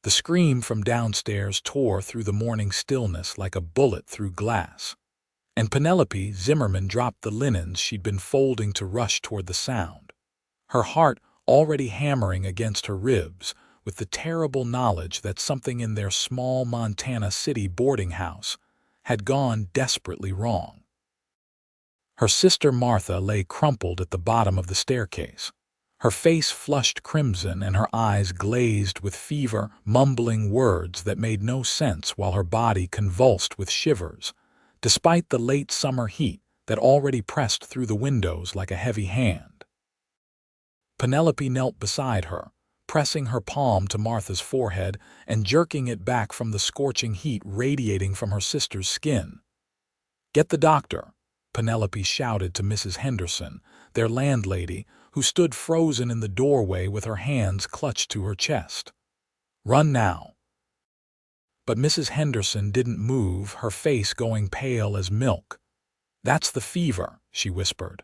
The scream from downstairs tore through the morning stillness like a bullet through glass, and Penelope Zimmerman dropped the linens she'd been folding to rush toward the sound, her heart already hammering against her ribs with the terrible knowledge that something in their small Montana City boarding house had gone desperately wrong. Her sister Martha lay crumpled at the bottom of the staircase, her face flushed crimson and her eyes glazed with fever, mumbling words that made no sense while her body convulsed with shivers, despite the late summer heat that already pressed through the windows like a heavy hand. Penelope knelt beside her, pressing her palm to Martha's forehead and jerking it back from the scorching heat radiating from her sister's skin. "Get the doctor," Penelope shouted to Mrs. Henderson, their landlady, who stood frozen in the doorway with her hands clutched to her chest. "Run now." But Mrs. Henderson didn't move, her face going pale as milk. "That's the fever," she whispered.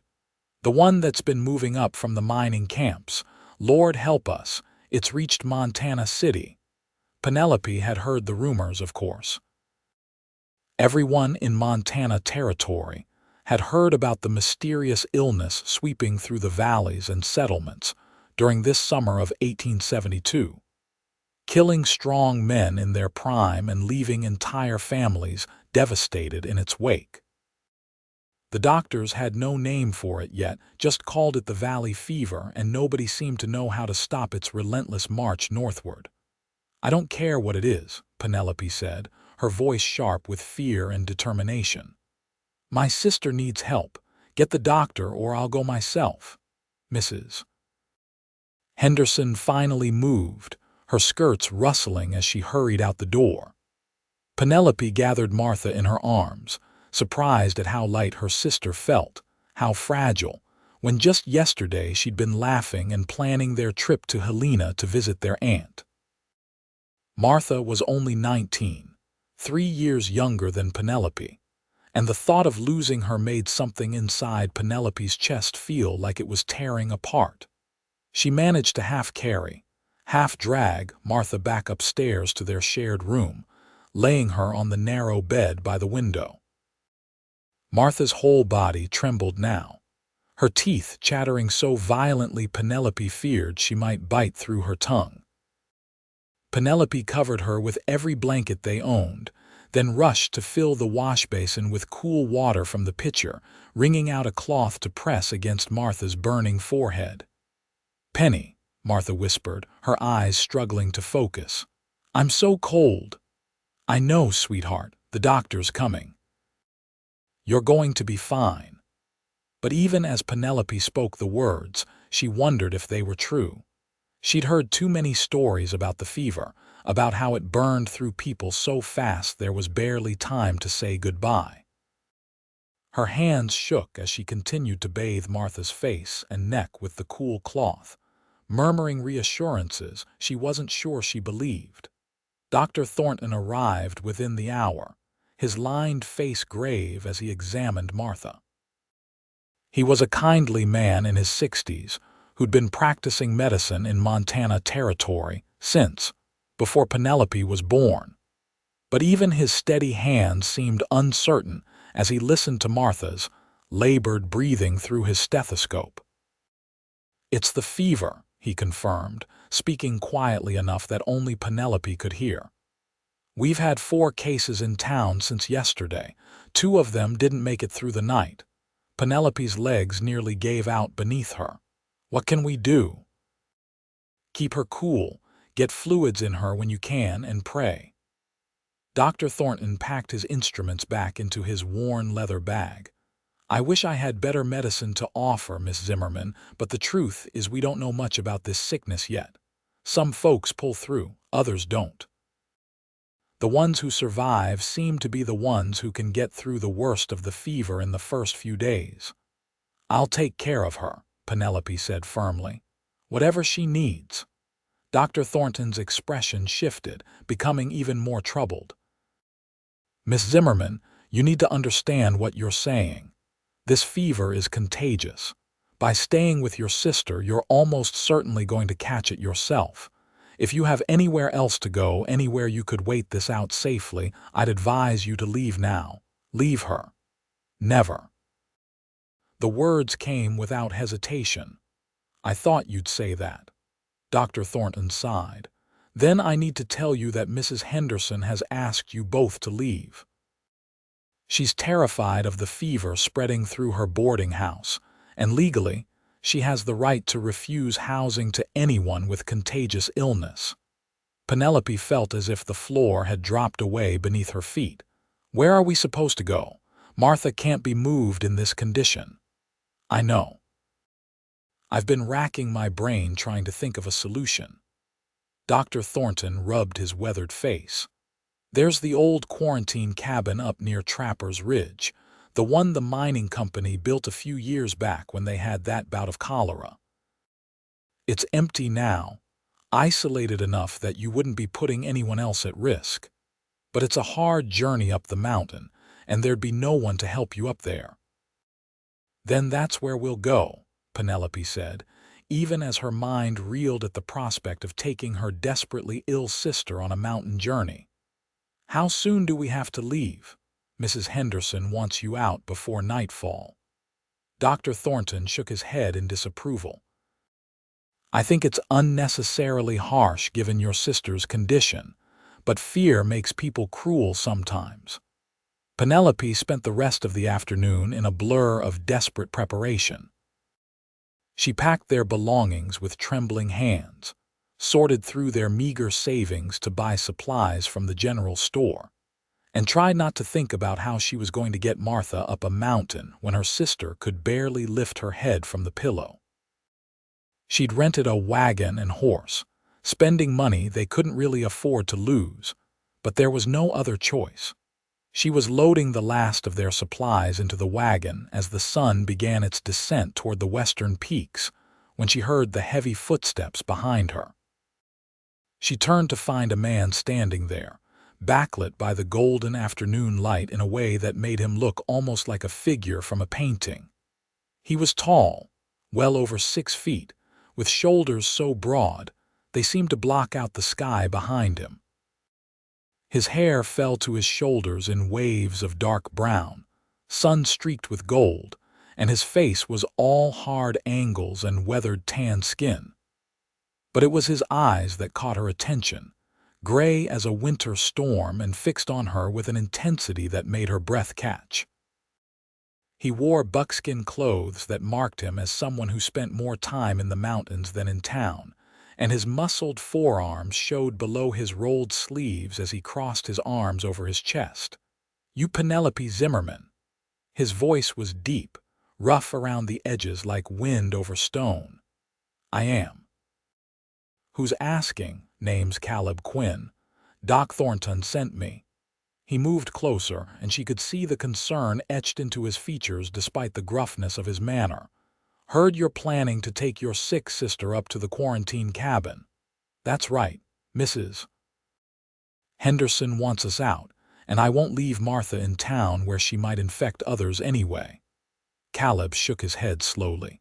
"The one that's been moving up from the mining camps. Lord help us, it's reached Montana City." Penelope had heard the rumors, of course. Everyone in Montana Territory had heard about the mysterious illness sweeping through the valleys and settlements during this summer of 1872, killing strong men in their prime and leaving entire families devastated in its wake. The doctors had no name for it yet, just called it the valley fever, and nobody seemed to know how to stop its relentless march northward. "I don't care what it is," Penelope said, her voice sharp with fear and determination. "My sister needs help. Get the doctor or I'll go myself." Mrs. Henderson finally moved, her skirts rustling as she hurried out the door. Penelope gathered Martha in her arms, surprised at how light her sister felt, how fragile, when just yesterday she'd been laughing and planning their trip to Helena to visit their aunt. Martha was only 19, 3 years younger than Penelope, and the thought of losing her made something inside Penelope's chest feel like it was tearing apart. She managed to half carry, half drag Martha back upstairs to their shared room, laying her on the narrow bed by the window. Martha's whole body trembled now, her teeth chattering so violently Penelope feared she might bite through her tongue. Penelope covered her with every blanket they owned, then rushed to fill the wash basin with cool water from the pitcher, wringing out a cloth to press against Martha's burning forehead. "Penny," Martha whispered, her eyes struggling to focus. "I'm so cold." "I know, sweetheart, the doctor's coming." "You're going to be fine." But even as Penelope spoke the words, she wondered if they were true. She'd heard too many stories about the fever, about how it burned through people so fast there was barely time to say goodbye. Her hands shook as she continued to bathe Martha's face and neck with the cool cloth, murmuring reassurances she wasn't sure she believed. Dr. Thornton arrived within the hour, his lined face grave as he examined Martha. He was a kindly man in his 60s who'd been practicing medicine in Montana Territory since before Penelope was born. But even his steady hand seemed uncertain as he listened to Martha's labored breathing through his stethoscope. "It's the fever," he confirmed, speaking quietly enough that only Penelope could hear. "We've had 4 cases in town since yesterday. 2 of them didn't make it through the night." Penelope's legs nearly gave out beneath her. "What can we do?" "Keep her cool, get fluids in her when you can, and pray." Dr. Thornton packed his instruments back into his worn leather bag. "I wish I had better medicine to offer, Miss Zimmerman, but the truth is we don't know much about this sickness yet. Some folks pull through, others don't. The ones who survive seem to be the ones who can get through the worst of the fever in the first few days." "I'll take care of her," Penelope said firmly. "Whatever she needs." Dr. Thornton's expression shifted, becoming even more troubled. "Miss Zimmerman, you need to understand what you're saying. This fever is contagious. By staying with your sister, you're almost certainly going to catch it yourself. If you have anywhere else to go, anywhere you could wait this out safely, I'd advise you to leave now. Leave her. Never." The words came without hesitation. "I thought you'd say that." Dr. Thornton sighed. "Then I need to tell you that Mrs. Henderson has asked you both to leave. She's terrified of the fever spreading through her boarding house, and legally, she has the right to refuse housing to anyone with contagious illness." Penelope felt as if the floor had dropped away beneath her feet. "Where are we supposed to go? Martha can't be moved in this condition." "I know. I've been racking my brain trying to think of a solution." Dr. Thornton rubbed his weathered face. "There's the old quarantine cabin up near Trapper's Ridge, the one the mining company built a few years back when they had that bout of cholera. It's empty now, isolated enough that you wouldn't be putting anyone else at risk. But it's a hard journey up the mountain, and there'd be no one to help you up there." "Then that's where we'll go," Penelope said, even as her mind reeled at the prospect of taking her desperately ill sister on a mountain journey. "How soon do we have to leave? Mrs. Henderson wants you out before nightfall." Dr. Thornton shook his head in disapproval. "I think it's unnecessarily harsh given your sister's condition, but fear makes people cruel sometimes." Penelope spent the rest of the afternoon in a blur of desperate preparation. She packed their belongings with trembling hands, sorted through their meager savings to buy supplies from the general store, and tried not to think about how she was going to get Martha up a mountain when her sister could barely lift her head from the pillow. She'd rented a wagon and horse, spending money they couldn't really afford to lose, but there was no other choice. She was loading the last of their supplies into the wagon as the sun began its descent toward the western peaks when she heard the heavy footsteps behind her. She turned to find a man standing there, backlit by the golden afternoon light in a way that made him look almost like a figure from a painting. He was tall, well over 6 feet, with shoulders so broad they seemed to block out the sky behind him. His hair fell to his shoulders in waves of dark brown, sun-streaked with gold, and his face was all hard angles and weathered tan skin. But it was his eyes that caught her attention, gray as a winter storm and fixed on her with an intensity that made her breath catch. He wore buckskin clothes that marked him as someone who spent more time in the mountains than in town, and his muscled forearms showed below his rolled sleeves as he crossed his arms over his chest. "You Penelope Zimmerman." His voice was deep, rough around the edges like wind over stone. "I am." "Who's asking?" "Name's Caleb Quinn. Doc Thornton sent me." He moved closer, and she could see the concern etched into his features despite the gruffness of his manner. "Heard you're planning to take your sick sister up to the quarantine cabin." "That's right. Mrs. Henderson wants us out, and I won't leave Martha in town where she might infect others anyway." Caleb shook his head slowly.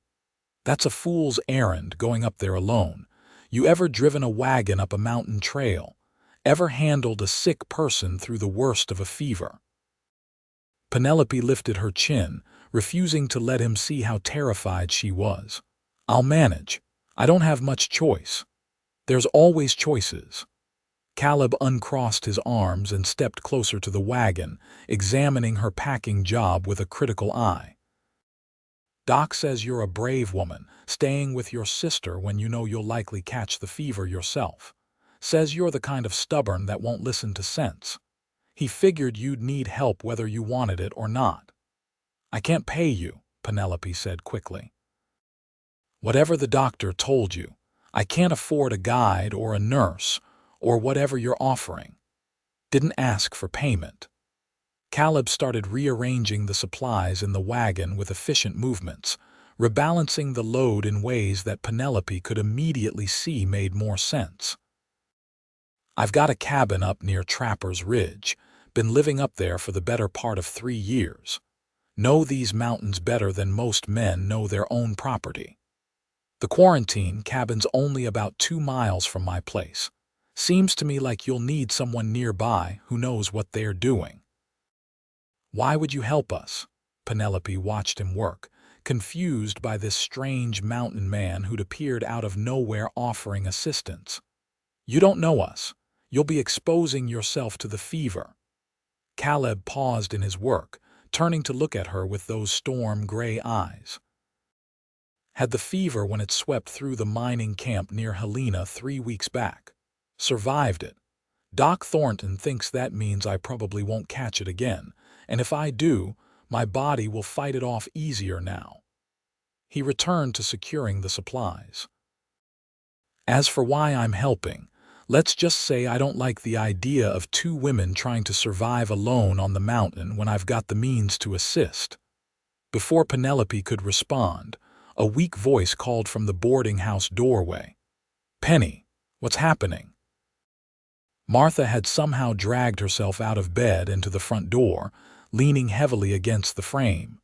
"That's a fool's errand going up there alone. You ever driven a wagon up a mountain trail? Ever handled a sick person through the worst of a fever?" Penelope lifted her chin, refusing to let him see how terrified she was. "I'll manage. I don't have much choice." "There's always choices." Caleb uncrossed his arms and stepped closer to the wagon, examining her packing job with a critical eye. "Doc says you're a brave woman, staying with your sister when you know you'll likely catch the fever yourself. Says you're the kind of stubborn that won't listen to sense. He figured you'd need help whether you wanted it or not." "I can't pay you," Penelope said quickly. "Whatever the doctor told you, I can't afford a guide or a nurse or whatever you're offering." "Didn't ask for payment." Caleb started rearranging the supplies in the wagon with efficient movements, rebalancing the load in ways that Penelope could immediately see made more sense. "I've got a cabin up near Trapper's Ridge, been living up there for the better part of 3 years. Know these mountains better than most men know their own property. The quarantine cabin's only about 2 miles from my place, Seems to me like you'll need someone nearby who knows what they're doing." "Why would you help us?" Penelope watched him work, confused by this strange mountain man who'd appeared out of nowhere offering assistance. "You don't know us. You'll be exposing yourself to the fever." Caleb paused in his work, turning to look at her with those storm-gray eyes. "Had the fever when it swept through the mining camp near Helena 3 weeks back. Survived it. Doc Thornton thinks that means I probably won't catch it again, and if I do, my body will fight it off easier now." He returned to securing the supplies. "As for why I'm helping, let's just say I don't like the idea of 2 women trying to survive alone on the mountain when I've got the means to assist." Before Penelope could respond, a weak voice called from the boarding house doorway. "Penny, what's happening?" Martha had somehow dragged herself out of bed and to the front door, leaning heavily against the frame.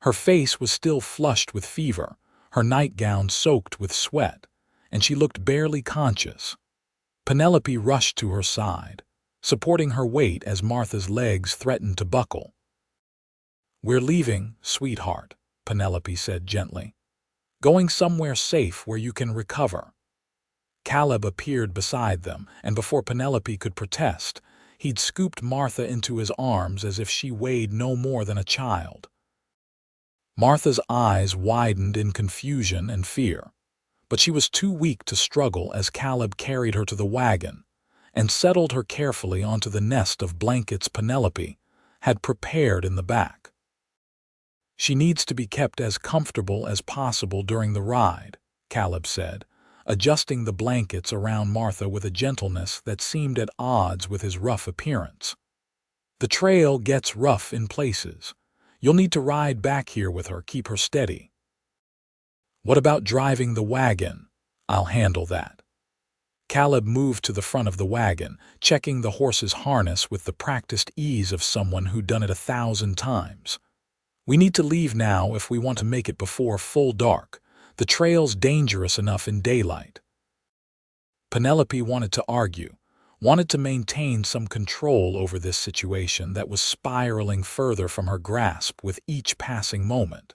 Her face was still flushed with fever, her nightgown soaked with sweat, and she looked barely conscious. Penelope rushed to her side, supporting her weight as Martha's legs threatened to buckle. "We're leaving, sweetheart," Penelope said gently. "Going somewhere safe where you can recover." Caleb appeared beside them, and before Penelope could protest, he'd scooped Martha into his arms as if she weighed no more than a child. Martha's eyes widened in confusion and fear, but she was too weak to struggle as Caleb carried her to the wagon and settled her carefully onto the nest of blankets Penelope had prepared in the back. "She needs to be kept as comfortable as possible during the ride," Caleb said, adjusting the blankets around Martha with a gentleness that seemed at odds with his rough appearance. "The trail gets rough in places. You'll need to ride back here with her, keep her steady." "What about driving the wagon?" "I'll handle that." Caleb moved to the front of the wagon, checking the horse's harness with the practiced ease of someone who'd done it 1,000 times. "We need to leave now if we want to make it before full dark. The trail's dangerous enough in daylight." Penelope wanted to argue, wanted to maintain some control over this situation that was spiraling further from her grasp with each passing moment.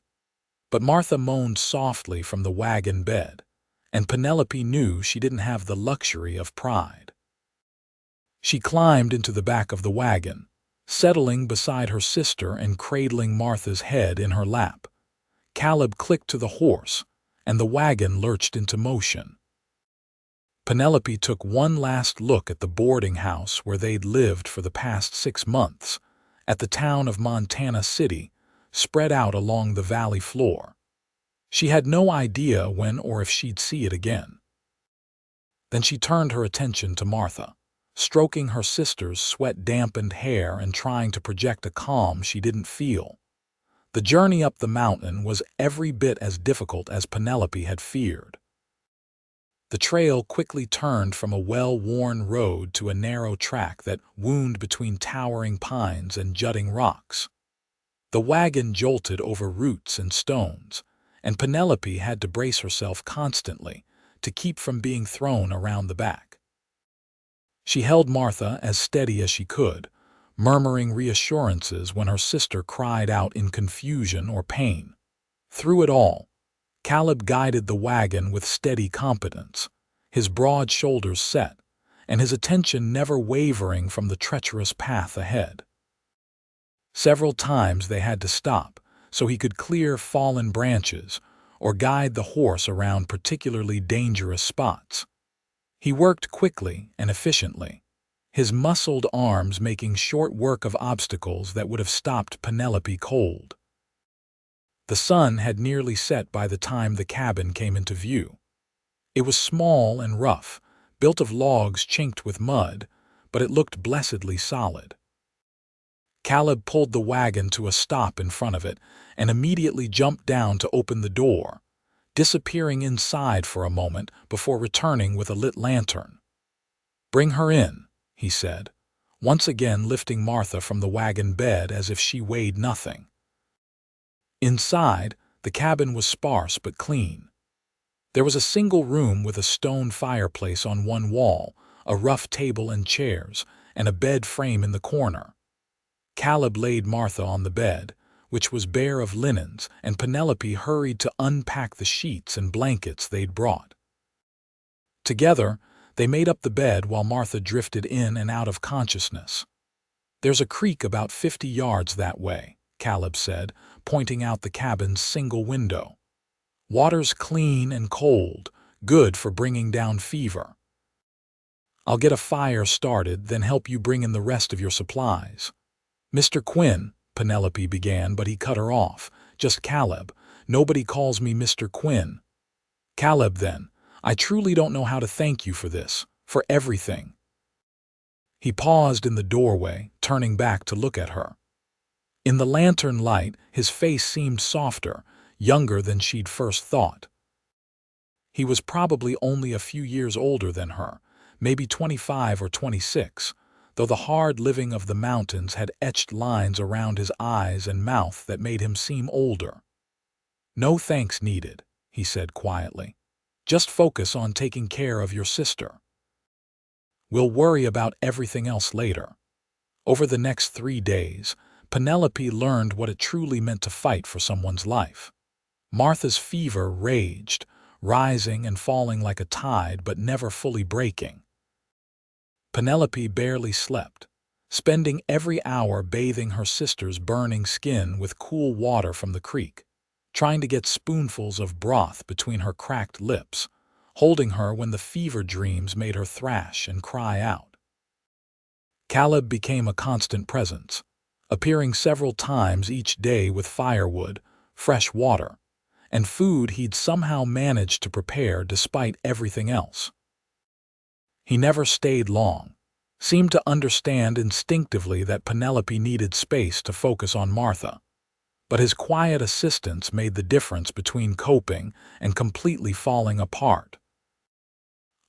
But Martha moaned softly from the wagon bed, and Penelope knew she didn't have the luxury of pride. She climbed into the back of the wagon, settling beside her sister and cradling Martha's head in her lap. Caleb clicked to the horse, and the wagon lurched into motion. Penelope took one last look at the boarding house where they'd lived for the past 6 months, at the town of Montana City, spread out along the valley floor. She had no idea when or if she'd see it again. Then she turned her attention to Martha, stroking her sister's sweat-dampened hair and trying to project a calm she didn't feel. The journey up the mountain was every bit as difficult as Penelope had feared. The trail quickly turned from a well-worn road to a narrow track that wound between towering pines and jutting rocks. The wagon jolted over roots and stones, and Penelope had to brace herself constantly to keep from being thrown around the back. She held Martha as steady as she could, murmuring reassurances when her sister cried out in confusion or pain. Through it all, Caleb guided the wagon with steady competence, his broad shoulders set, and his attention never wavering from the treacherous path ahead. Several times they had to stop so he could clear fallen branches or guide the horse around particularly dangerous spots. He worked quickly and efficiently, his muscled arms making short work of obstacles that would have stopped Penelope cold. The sun had nearly set by the time the cabin came into view. It was small and rough, built of logs chinked with mud, but it looked blessedly solid. Caleb pulled the wagon to a stop in front of it and immediately jumped down to open the door, disappearing inside for a moment before returning with a lit lantern. "Bring her in," he said, once again lifting Martha from the wagon bed as if she weighed nothing. Inside, the cabin was sparse but clean. There was a single room with a stone fireplace on one wall, a rough table and chairs, and a bed frame in the corner. Caleb laid Martha on the bed, which was bare of linens, and Penelope hurried to unpack the sheets and blankets they'd brought. Together, they made up the bed while Martha drifted in and out of consciousness. "There's a creek about 50 yards that way," Caleb said, pointing out the cabin's single window. "Water's clean and cold, good for bringing down fever. I'll get a fire started, then help you bring in the rest of your supplies." "Mr. Quinn," Penelope began, but he cut her off. "Just Caleb. Nobody calls me Mr. Quinn." "Caleb, then. I truly don't know how to thank you for this, for everything." He paused in the doorway, turning back to look at her. In the lantern light, his face seemed softer, younger than she'd first thought. He was probably only a few years older than her, maybe 25 or 26, though the hard living of the mountains had etched lines around his eyes and mouth that made him seem older. "No thanks needed," he said quietly. "Just focus on taking care of your sister. We'll worry about everything else later." Over the next 3 days, Penelope learned what it truly meant to fight for someone's life. Martha's fever raged, rising and falling like a tide but never fully breaking. Penelope barely slept, spending every hour bathing her sister's burning skin with cool water from the creek, trying to get spoonfuls of broth between her cracked lips, holding her when the fever dreams made her thrash and cry out. Caleb became a constant presence, appearing several times each day with firewood, fresh water, and food he'd somehow managed to prepare despite everything else. He never stayed long, seemed to understand instinctively that Penelope needed space to focus on Martha, but his quiet assistance made the difference between coping and completely falling apart.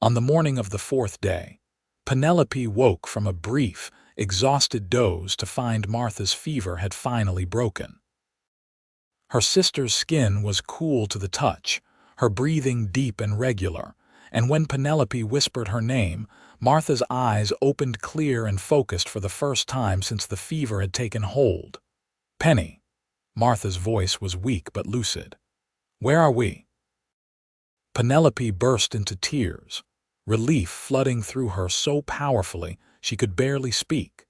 On the morning of the 4th day, Penelope woke from a brief, exhausted doze to find Martha's fever had finally broken. Her sister's skin was cool to the touch, her breathing deep and regular, and when Penelope whispered her name, Martha's eyes opened clear and focused for the first time since the fever had taken hold. "Penny." Martha's voice was weak but lucid. "Where are we?" Penelope burst into tears, relief flooding through her so powerfully she could barely speak.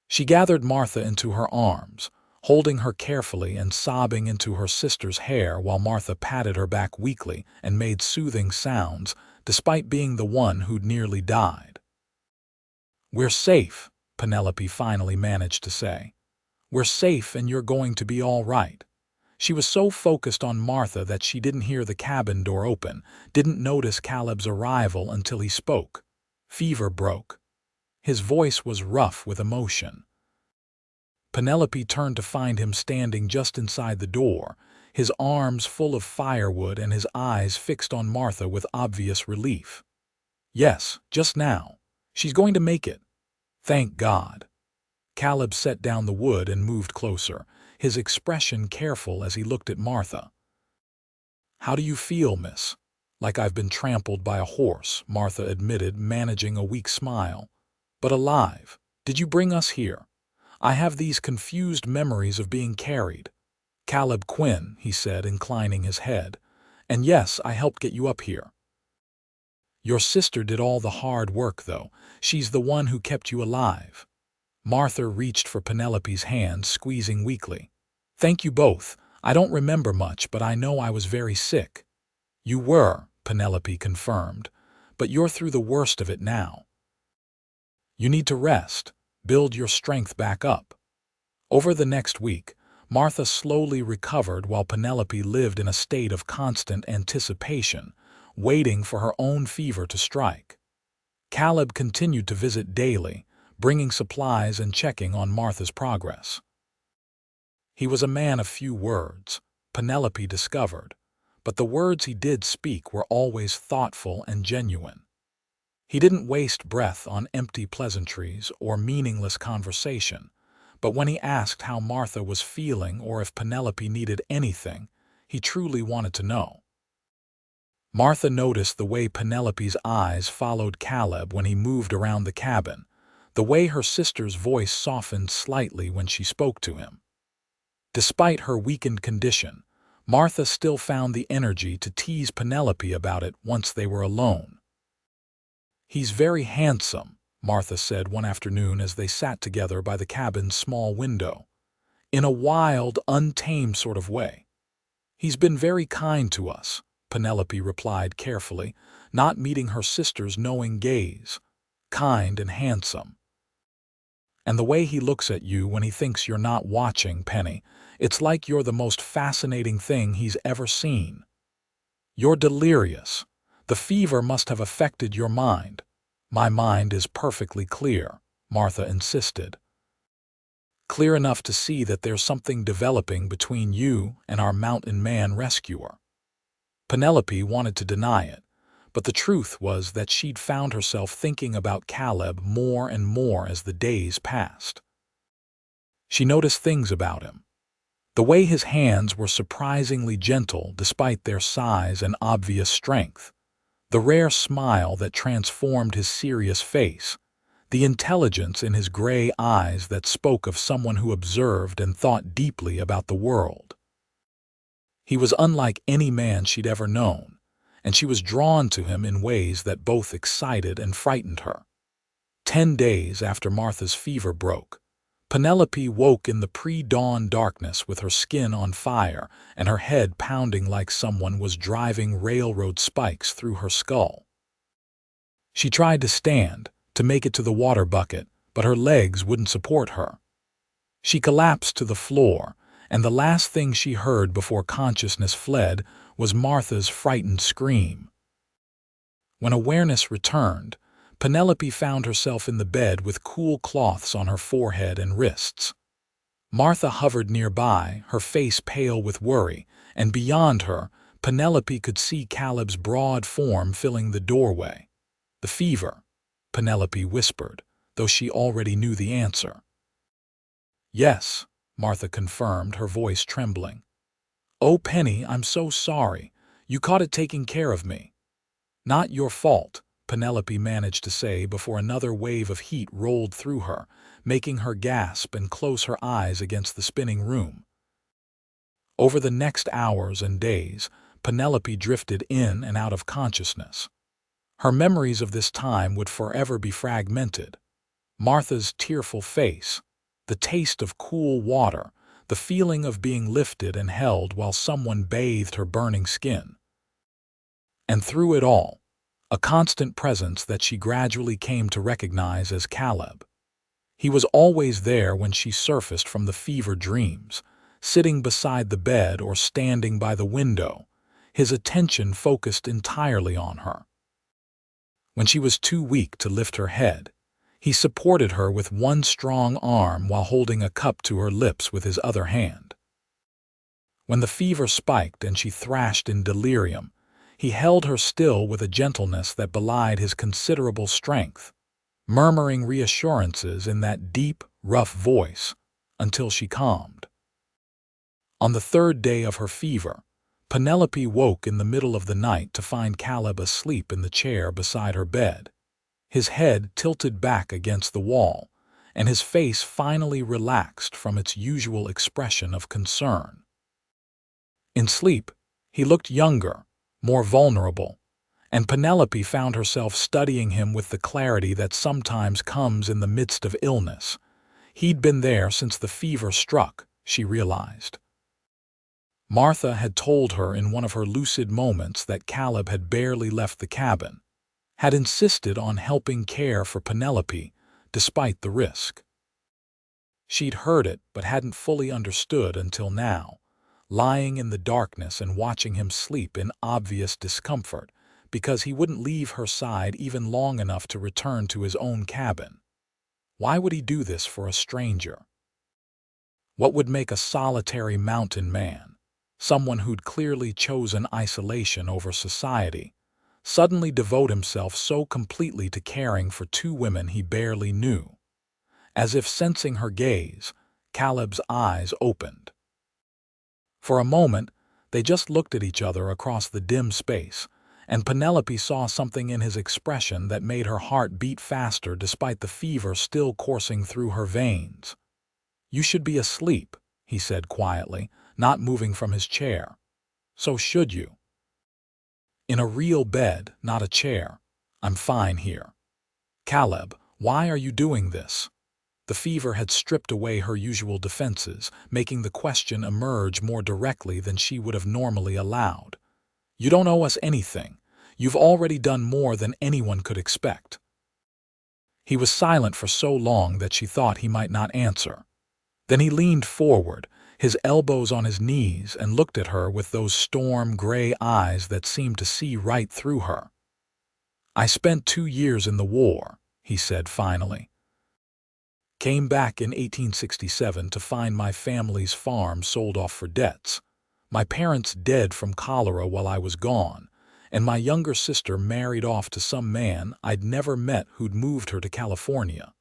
She gathered Martha into her arms, holding her carefully and sobbing into her sister's hair while Martha patted her back weakly and made soothing sounds, despite being the one who'd nearly died. "We're safe," Penelope finally managed to say. "We're safe and you're going to be all right." She was so focused on Martha that she didn't hear the cabin door open, didn't notice Caleb's arrival until he spoke. Fever broke. His voice was rough with emotion. Penelope turned to find him standing just inside the door, his arms full of firewood and his eyes fixed on Martha with obvious relief. "Yes, just now. She's going to make it. Thank God." Caleb set down the wood and moved closer, his expression careful as he looked at Martha. "How do you feel, miss?" "Like I've been trampled by a horse," Martha admitted, managing a weak smile. "But alive. Did you bring us here? I have these confused memories of being carried." "Caleb Quinn," he said, inclining his head. "And yes, I helped get you up here. Your sister did all the hard work, though. She's the one who kept you alive." Martha reached for Penelope's hand, squeezing weakly. "Thank you both. I don't remember much, but I know I was very sick." "You were," Penelope confirmed, "but you're through the worst of it now. You need to rest, build your strength back up." Over the next week, Martha slowly recovered while Penelope lived in a state of constant anticipation, waiting for her own fever to strike. Caleb continued to visit daily, bringing supplies and checking on Martha's progress. He was a man of few words, Penelope discovered, but the words he did speak were always thoughtful and genuine. He didn't waste breath on empty pleasantries or meaningless conversation, but when he asked how Martha was feeling or if Penelope needed anything, he truly wanted to know. Martha noticed the way Penelope's eyes followed Caleb when he moved around the cabin, the way her sister's voice softened slightly when she spoke to him. Despite her weakened condition, Martha still found the energy to tease Penelope about it once they were alone. "He's very handsome," Martha said one afternoon as they sat together by the cabin's small window, "in a wild, untamed sort of way." "He's been very kind to us," Penelope replied carefully, not meeting her sister's knowing gaze. "Kind and handsome. And the way he looks at you when he thinks you're not watching, Penny, it's like you're the most fascinating thing he's ever seen." "You're delirious. The fever must have affected your mind." "My mind is perfectly clear," Martha insisted. "Clear enough to see that there's something developing between you and our mountain man rescuer." Penelope wanted to deny it, but the truth was that she'd found herself thinking about Caleb more and more as the days passed. She noticed things about him. The way his hands were surprisingly gentle despite their size and obvious strength, the rare smile that transformed his serious face, the intelligence in his gray eyes that spoke of someone who observed and thought deeply about the world. He was unlike any man she'd ever known, and she was drawn to him in ways that both excited and frightened her. 10 days after Martha's fever broke, Penelope woke in the pre-dawn darkness with her skin on fire and her head pounding like someone was driving railroad spikes through her skull. She tried to stand, to make it to the water bucket, but her legs wouldn't support her. She collapsed to the floor, and the last thing she heard before consciousness fled was Martha's frightened scream. When awareness returned, Penelope found herself in the bed with cool cloths on her forehead and wrists. Martha hovered nearby, her face pale with worry, and beyond her, Penelope could see Caleb's broad form filling the doorway. "The fever," Penelope whispered, though she already knew the answer. "Yes," Martha confirmed, her voice trembling. "Oh, Penny, I'm so sorry. You caught it taking care of me." "Not your fault," Penelope managed to say before another wave of heat rolled through her, making her gasp and close her eyes against the spinning room. Over the next hours and days, Penelope drifted in and out of consciousness. Her memories of this time would forever be fragmented. Martha's tearful face, the taste of cool water, the feeling of being lifted and held while someone bathed her burning skin. And through it all, a constant presence that she gradually came to recognize as Caleb. He was always there when she surfaced from the fever dreams, sitting beside the bed or standing by the window, his attention focused entirely on her. When she was too weak to lift her head, he supported her with one strong arm while holding a cup to her lips with his other hand. When the fever spiked and she thrashed in delirium, he held her still with a gentleness that belied his considerable strength, murmuring reassurances in that deep, rough voice until she calmed. On the 3rd day of her fever, Penelope woke in the middle of the night to find Caleb asleep in the chair beside her bed, his head tilted back against the wall, and his face finally relaxed from its usual expression of concern. In sleep, he looked younger, more vulnerable, and Penelope found herself studying him with the clarity that sometimes comes in the midst of illness. He'd been there since the fever struck, she realized. Martha had told her in one of her lucid moments that Caleb had barely left the cabin, had insisted on helping care for Penelope despite the risk. She'd heard it but hadn't fully understood until now, lying in the darkness and watching him sleep in obvious discomfort because he wouldn't leave her side even long enough to return to his own cabin. Why would he do this for a stranger? What would make a solitary mountain man, someone who'd clearly chosen isolation over society, suddenly devote himself so completely to caring for 2 women he barely knew? As if sensing her gaze, Caleb's eyes opened. For a moment, they just looked at each other across the dim space, and Penelope saw something in his expression that made her heart beat faster despite the fever still coursing through her veins. "You should be asleep," he said quietly, not moving from his chair. "So should you. In a real bed, not a chair. I'm fine here." "Caleb, why are you doing this?" The fever had stripped away her usual defenses, making the question emerge more directly than she would have normally allowed. "You don't owe us anything. You've already done more than anyone could expect." He was silent for so long that she thought he might not answer. Then he leaned forward, his elbows on his knees, and looked at her with those storm-gray eyes that seemed to see right through her. "I spent 2 years in the war," he said finally. "Came back in 1867 to find my family's farm sold off for debts. My parents dead from cholera while I was gone, and my younger sister married off to some man I'd never met who'd moved her to California.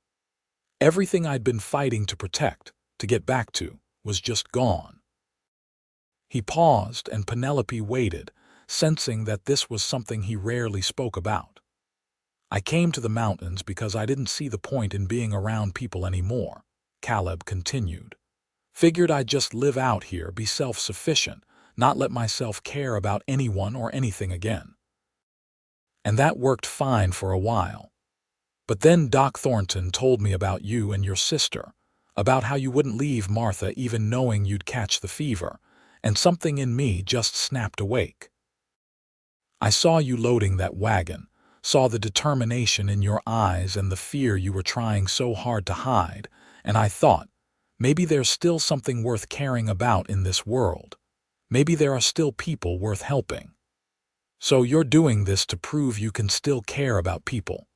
Everything I'd been fighting to protect, to get back to, was just gone." He paused, and Penelope waited, sensing that this was something he rarely spoke about. "I came to the mountains because I didn't see the point in being around people anymore," Caleb continued. "Figured I'd just live out here, be self-sufficient, not let myself care about anyone or anything again. And that worked fine for a while. But then Doc Thornton told me about you and your sister, about how you wouldn't leave Martha even knowing you'd catch the fever, and something in me just snapped awake. I saw you loading that wagon, saw the determination in your eyes and the fear you were trying so hard to hide, and I thought, maybe there's still something worth caring about in this world. Maybe there are still people worth helping. So you're doing this to prove you can still care about people."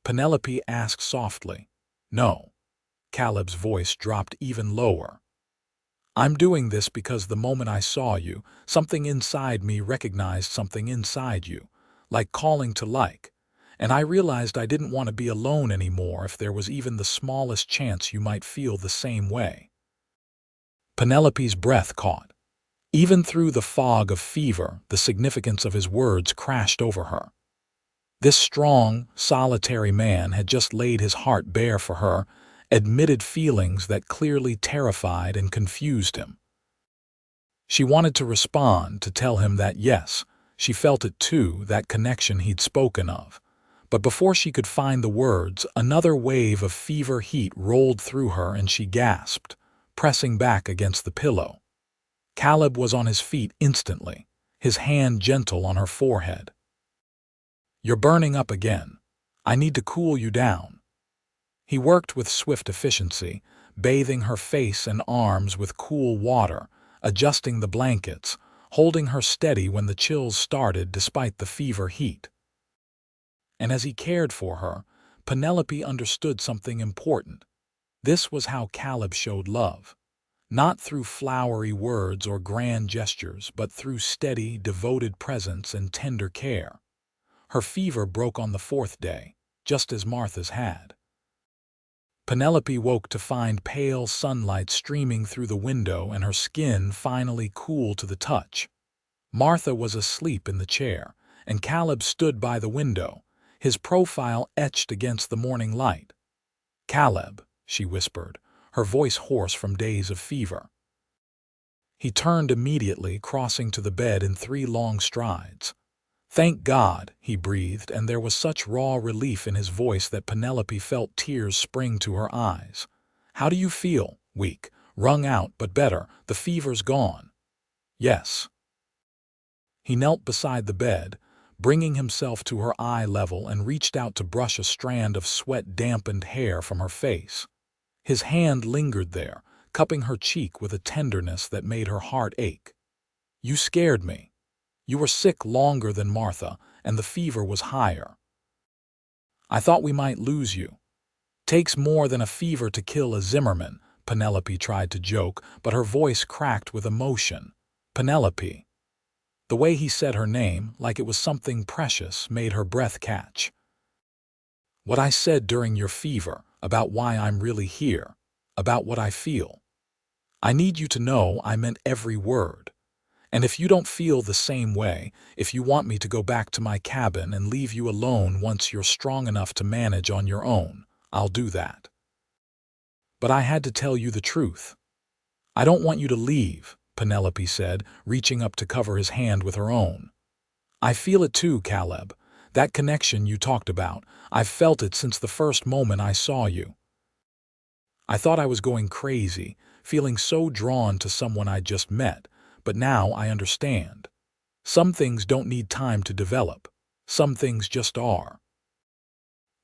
Penelope asked softly. "No." Caleb's voice dropped even lower. "I'm doing this because the moment I saw you, something inside me recognized something inside you, like calling to like, and I realized I didn't want to be alone anymore if there was even the smallest chance you might feel the same way." Penelope's breath caught. Even through the fog of fever, the significance of his words crashed over her. This strong, solitary man had just laid his heart bare for her, admitted feelings that clearly terrified and confused him. She wanted to respond, to tell him that yes, she felt it too, that connection he'd spoken of. But before she could find the words, another wave of fever heat rolled through her and she gasped, pressing back against the pillow. Caleb was on his feet instantly, his hand gentle on her forehead. "You're burning up again. I need to cool you down." He worked with swift efficiency, bathing her face and arms with cool water, adjusting the blankets, holding her steady when the chills started despite the fever heat. And as he cared for her, Penelope understood something important. This was how Caleb showed love. Not through flowery words or grand gestures, but through steady, devoted presence and tender care. Her fever broke on the 4th day, just as Martha's had. Penelope woke to find pale sunlight streaming through the window and her skin finally cool to the touch. Martha was asleep in the chair, and Caleb stood by the window, his profile etched against the morning light. "Caleb," she whispered, her voice hoarse from days of fever. He turned immediately, crossing to the bed in 3 long strides. "Thank God," he breathed, and there was such raw relief in his voice that Penelope felt tears spring to her eyes. "How do you feel?" "Weak, wrung out, but better. The fever's gone." "Yes." He knelt beside the bed, bringing himself to her eye level, and reached out to brush a strand of sweat-dampened hair from her face. His hand lingered there, cupping her cheek with a tenderness that made her heart ache. "You scared me. You were sick longer than Martha, and the fever was higher. I thought we might lose you. Takes more than a fever to kill a Zimmerman," Penelope tried to joke, but her voice cracked with emotion. "Penelope." The way he said her name, like it was something precious, made her breath catch. "What I said during your fever, about why I'm really here, about what I feel. I need you to know I meant every word. And if you don't feel the same way, if you want me to go back to my cabin and leave you alone once you're strong enough to manage on your own, I'll do that. But I had to tell you the truth. I don't want you to leave, Penelope said, reaching up to cover his hand with her own. I feel it too, Caleb. That connection you talked about, I've felt it since the first moment I saw you. I thought I was going crazy, feeling so drawn to someone I'd just met, but now I understand. Some things don't need time to develop. Some things just are.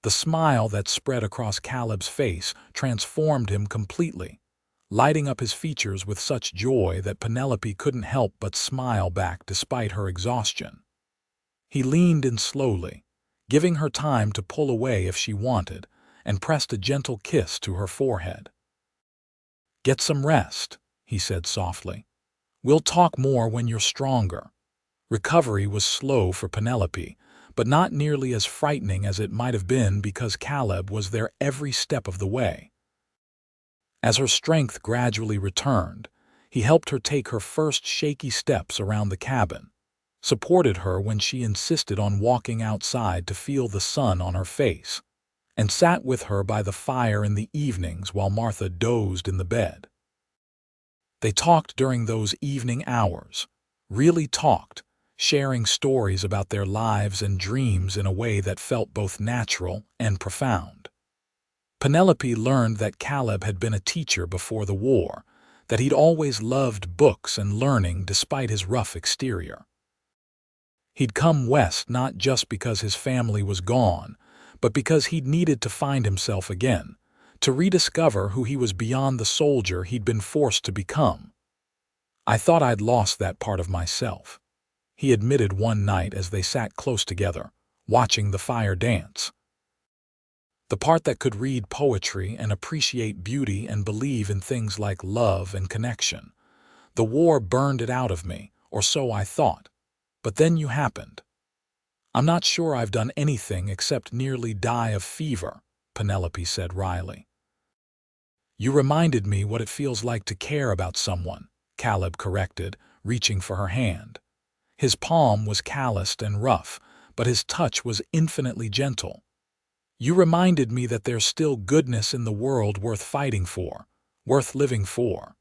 The smile that spread across Caleb's face transformed him completely, lighting up his features with such joy that Penelope couldn't help but smile back despite her exhaustion. He leaned in slowly, giving her time to pull away if she wanted, and pressed a gentle kiss to her forehead. "Get some rest," he said softly. "We'll talk more when you're stronger." Recovery was slow for Penelope, but not nearly as frightening as it might have been because Caleb was there every step of the way. As her strength gradually returned, he helped her take her first shaky steps around the cabin, supported her when she insisted on walking outside to feel the sun on her face, and sat with her by the fire in the evenings while Martha dozed in the bed. They talked during those evening hours, really talked, sharing stories about their lives and dreams in a way that felt both natural and profound. Penelope learned that Caleb had been a teacher before the war, that he'd always loved books and learning despite his rough exterior. He'd come west not just because his family was gone, but because he'd needed to find himself again, to rediscover who he was beyond the soldier he'd been forced to become. "I thought I'd lost that part of myself," he admitted one night as they sat close together, watching the fire dance. "The part that could read poetry and appreciate beauty and believe in things like love and connection. The war burned it out of me, or so I thought. But then you happened. I'm not sure I've done anything except nearly die of fever," Penelope said wryly. "You reminded me what it feels like to care about someone," Caleb corrected, reaching for her hand. His palm was calloused and rough, but his touch was infinitely gentle. "You reminded me that there's still goodness in the world worth fighting for, worth living for."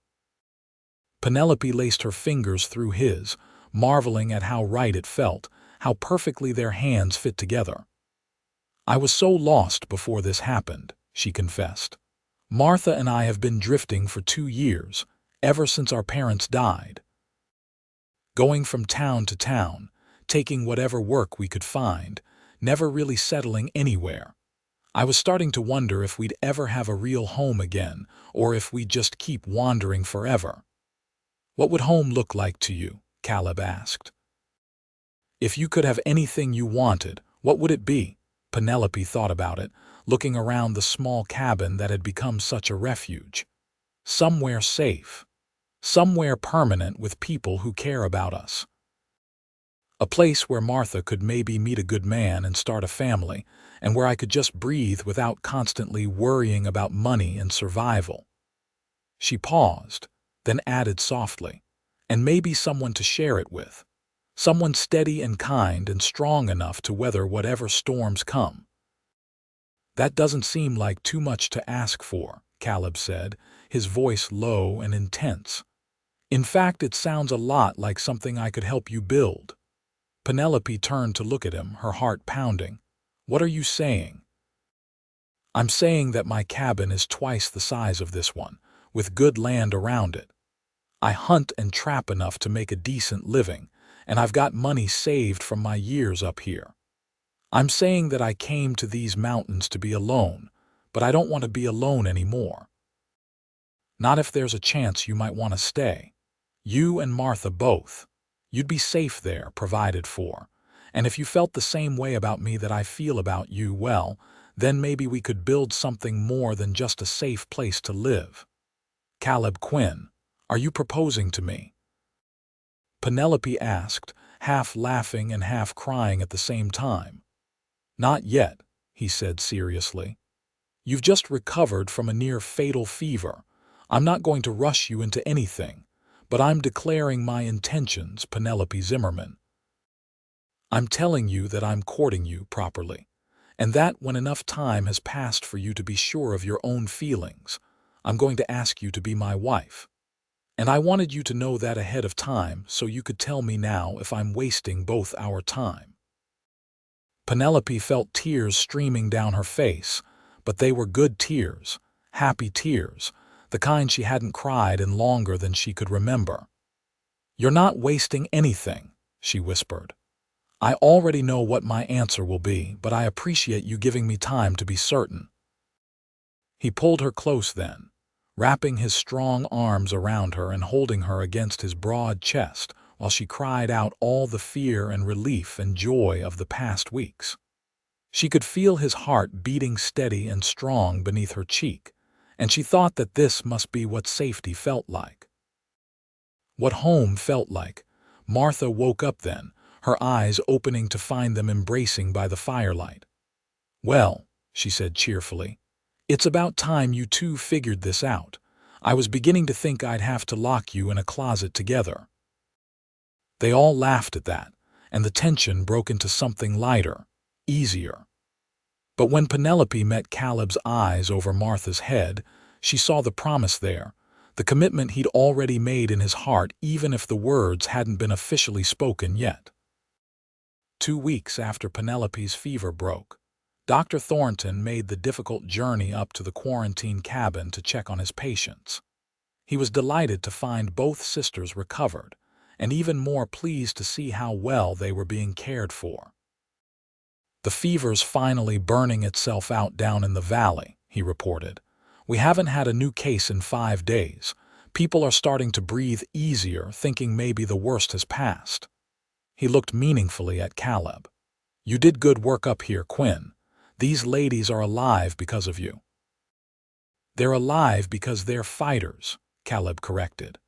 Penelope laced her fingers through his, marveling at how right it felt, how perfectly their hands fit together. "I was so lost before this happened," she confessed. "Martha and I have been drifting for 2 years, ever since our parents died. Going from town to town, taking whatever work we could find, never really settling anywhere. I was starting to wonder if we'd ever have a real home again, or if we'd just keep wandering forever." "What would home look like to you?" Caleb asked. "If you could have anything you wanted, what would it be?" Penelope thought about it, looking around the small cabin that had become such a refuge. "Somewhere safe. Somewhere permanent with people who care about us. A place where Martha could maybe meet a good man and start a family, and where I could just breathe without constantly worrying about money and survival." She paused, then added softly, "And maybe someone to share it with. Someone steady and kind and strong enough to weather whatever storms come." "That doesn't seem like too much to ask for," Caleb said, his voice low and intense. "In fact, it sounds a lot like something I could help you build." Penelope turned to look at him, her heart pounding. "What are you saying?" "I'm saying that my cabin is twice the size of this one, with good land around it. I hunt and trap enough to make a decent living, and I've got money saved from my years up here. I'm saying that I came to these mountains to be alone, but I don't want to be alone anymore. Not if there's a chance you might want to stay. You and Martha both. You'd be safe there, provided for. And if you felt the same way about me that I feel about you, well, then maybe we could build something more than just a safe place to live. Caleb Quinn, are you proposing to me?" Penelope asked, half laughing and half crying at the same time. "Not yet," he said seriously. "You've just recovered from a near-fatal fever. I'm not going to rush you into anything, but I'm declaring my intentions, Penelope Zimmerman. I'm telling you that I'm courting you properly, and that when enough time has passed for you to be sure of your own feelings, I'm going to ask you to be my wife. And I wanted you to know that ahead of time so you could tell me now if I'm wasting both our time. Penelope felt tears streaming down her face, but they were good tears, happy tears, the kind she hadn't cried in longer than she could remember. "You're not wasting anything," she whispered. "I already know what my answer will be, but I appreciate you giving me time to be certain." He pulled her close then, wrapping his strong arms around her and holding her against his broad chest while she cried out all the fear and relief and joy of the past weeks. She could feel his heart beating steady and strong beneath her cheek, and she thought that this must be what safety felt like. What home felt like. Martha woke up then, her eyes opening to find them embracing by the firelight. "Well," she said cheerfully, "it's about time you two figured this out. I was beginning to think I'd have to lock you in a closet together." They all laughed at that, and the tension broke into something lighter, easier. But when Penelope met Caleb's eyes over Martha's head, she saw the promise there, the commitment he'd already made in his heart even if the words hadn't been officially spoken yet. 2 weeks after Penelope's fever broke, Dr. Thornton made the difficult journey up to the quarantine cabin to check on his patients. He was delighted to find both sisters recovered, and even more pleased to see how well they were being cared for. "The fever's finally burning itself out down in the valley," he reported. "We haven't had a new case in 5 days. People are starting to breathe easier, thinking maybe the worst has passed." He looked meaningfully at Caleb. "You did good work up here, Quinn. These ladies are alive because of you." "They're alive because they're fighters," Caleb corrected.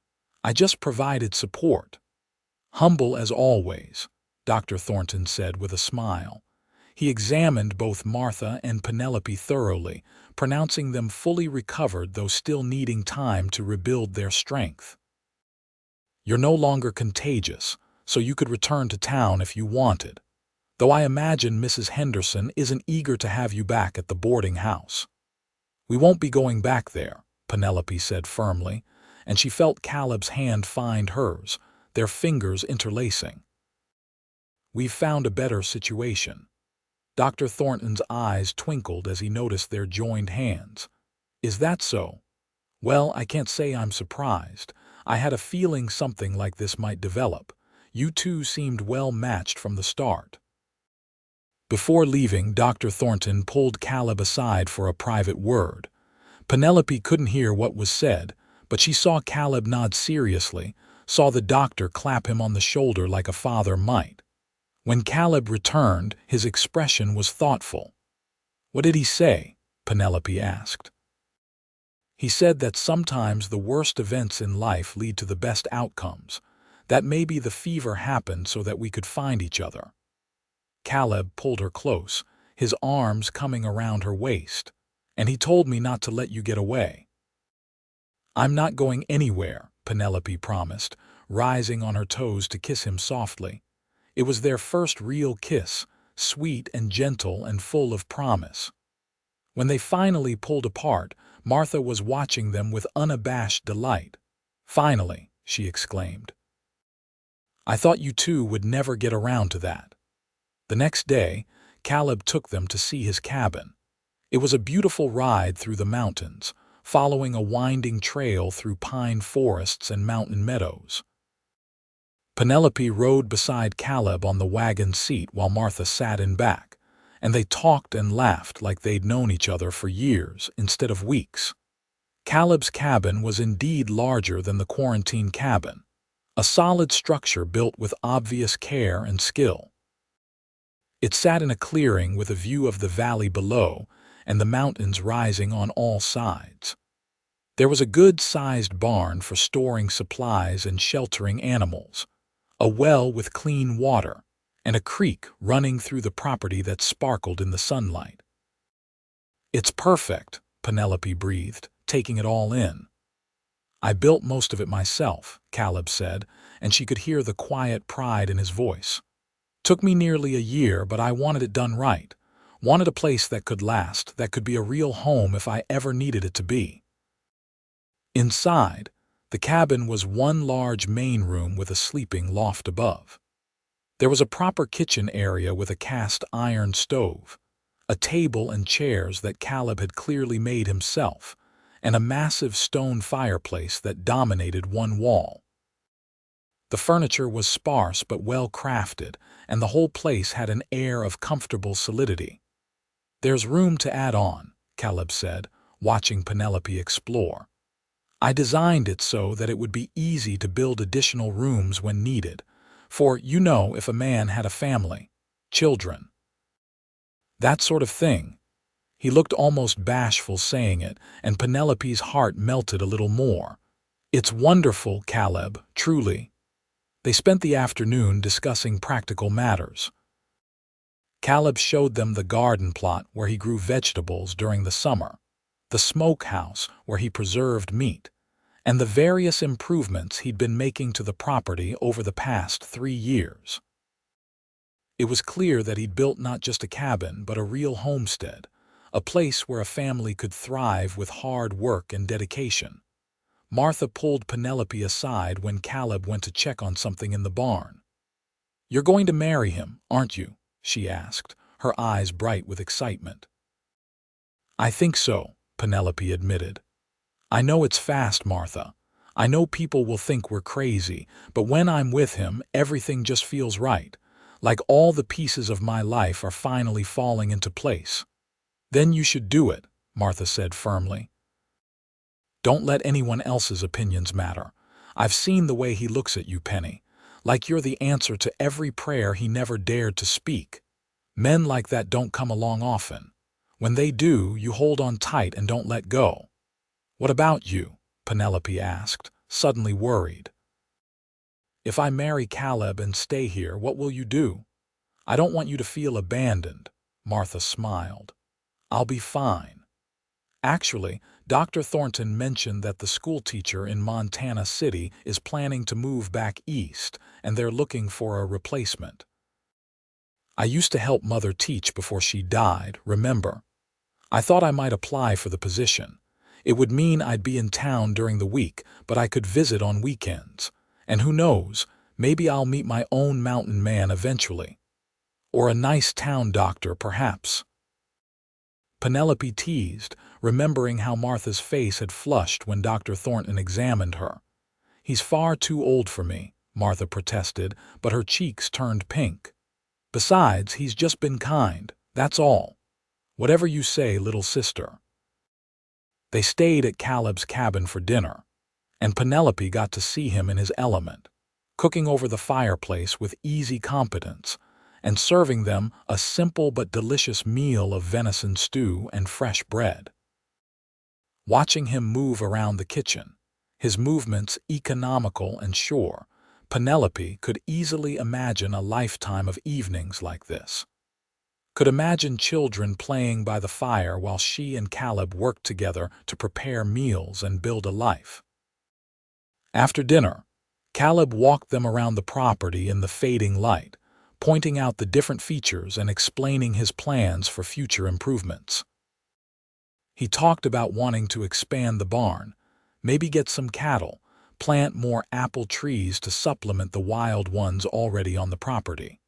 "I just provided support." "Humble as always," Dr. Thornton said with a smile. He examined both Martha and Penelope thoroughly, pronouncing them fully recovered though still needing time to rebuild their strength. "You're no longer contagious, so you could return to town if you wanted, though I imagine Mrs. Henderson isn't eager to have you back at the boarding house." "We won't be going back there," Penelope said firmly, and she felt Caleb's hand find hers, their fingers interlacing. "We've found a better situation." Dr. Thornton's eyes twinkled as he noticed their joined hands. "Is that so? Well, I can't say I'm surprised. I had a feeling something like this might develop. You two seemed well matched from the start." Before leaving, Dr. Thornton pulled Caleb aside for a private word. Penelope couldn't hear what was said, but she saw Caleb nod seriously, saw the doctor clap him on the shoulder like a father might. When Caleb returned, his expression was thoughtful. "What did he say?" Penelope asked. "He said that sometimes the worst events in life lead to the best outcomes, that maybe the fever happened so that we could find each other." Caleb pulled her close, his arms coming around her waist. "And he told me not to let you get away." "I'm not going anywhere," Penelope promised, rising on her toes to kiss him softly. It was their first real kiss, sweet and gentle and full of promise. When they finally pulled apart, Martha was watching them with unabashed delight. "Finally," she exclaimed. "I thought you two would never get around to that." The next day, Caleb took them to see his cabin. It was a beautiful ride through the mountains, following a winding trail through pine forests and mountain meadows. Penelope rode beside Caleb on the wagon seat while Martha sat in back, and they talked and laughed like they'd known each other for years instead of weeks. Caleb's cabin was indeed larger than the quarantine cabin, a solid structure built with obvious care and skill. It sat in a clearing with a view of the valley below and the mountains rising on all sides. There was a good-sized barn for storing supplies and sheltering animals, a well with clean water, and a creek running through the property that sparkled in the sunlight. "It's perfect," Penelope breathed, taking it all in. I built most of it myself, Caleb said, and she could hear the quiet pride in his voice. Took me nearly a year, but I wanted it done right. Wanted a place that could last, that could be a real home if I ever needed it to be. Inside, the cabin was one large main room with a sleeping loft above. There was a proper kitchen area with a cast iron stove, a table and chairs that Caleb had clearly made himself, and a massive stone fireplace that dominated one wall. The furniture was sparse but well crafted, and the whole place had an air of comfortable solidity. "There's room to add on," Caleb said, watching Penelope explore. "I designed it so that it would be easy to build additional rooms when needed, for, if a man had a family, children, that sort of thing." He looked almost bashful saying it, and Penelope's heart melted a little more. "It's wonderful, Caleb, truly." They spent the afternoon discussing practical matters. Caleb showed them the garden plot where he grew vegetables during the summer, the smokehouse where he preserved meat, and the various improvements he'd been making to the property over the past 3 years. It was clear that he'd built not just a cabin, but a real homestead, a place where a family could thrive with hard work and dedication. Martha pulled Penelope aside when Caleb went to check on something in the barn. "You're going to marry him, aren't you?" she asked, her eyes bright with excitement. "I think so," Penelope admitted. "I know it's fast, Martha. I know people will think we're crazy, but when I'm with him, everything just feels right, like all the pieces of my life are finally falling into place." "Then you should do it," Martha said firmly. "Don't let anyone else's opinions matter. I've seen the way he looks at you, Penny, like you're the answer to every prayer he never dared to speak. Men like that don't come along often. When they do, you hold on tight and don't let go." "What about you?" Penelope asked, suddenly worried. "If I marry Caleb and stay here, what will you do?" "I don't want you to feel abandoned," Martha smiled. "I'll be fine. Actually, Dr. Thornton mentioned that the schoolteacher in Montana City is planning to move back east, and they're looking for a replacement. I used to help Mother teach before she died, remember? I thought I might apply for the position. It would mean I'd be in town during the week, but I could visit on weekends. And who knows, maybe I'll meet my own mountain man eventually. Or a nice town doctor, perhaps." Penelope teased, remembering how Martha's face had flushed when Dr. Thornton examined her. "He's far too old for me," Martha protested, but her cheeks turned pink. "Besides, he's just been kind, that's all. Whatever you say, little sister." They stayed at Caleb's cabin for dinner, and Penelope got to see him in his element, cooking over the fireplace with easy competence, and serving them a simple but delicious meal of venison stew and fresh bread. Watching him move around the kitchen, his movements economical and sure, Penelope could easily imagine a lifetime of evenings like this. Could imagine children playing by the fire while she and Caleb worked together to prepare meals and build a life. After dinner, Caleb walked them around the property in the fading light, pointing out the different features and explaining his plans for future improvements. He talked about wanting to expand the barn, maybe get some cattle, plant more apple trees to supplement the wild ones already on the property.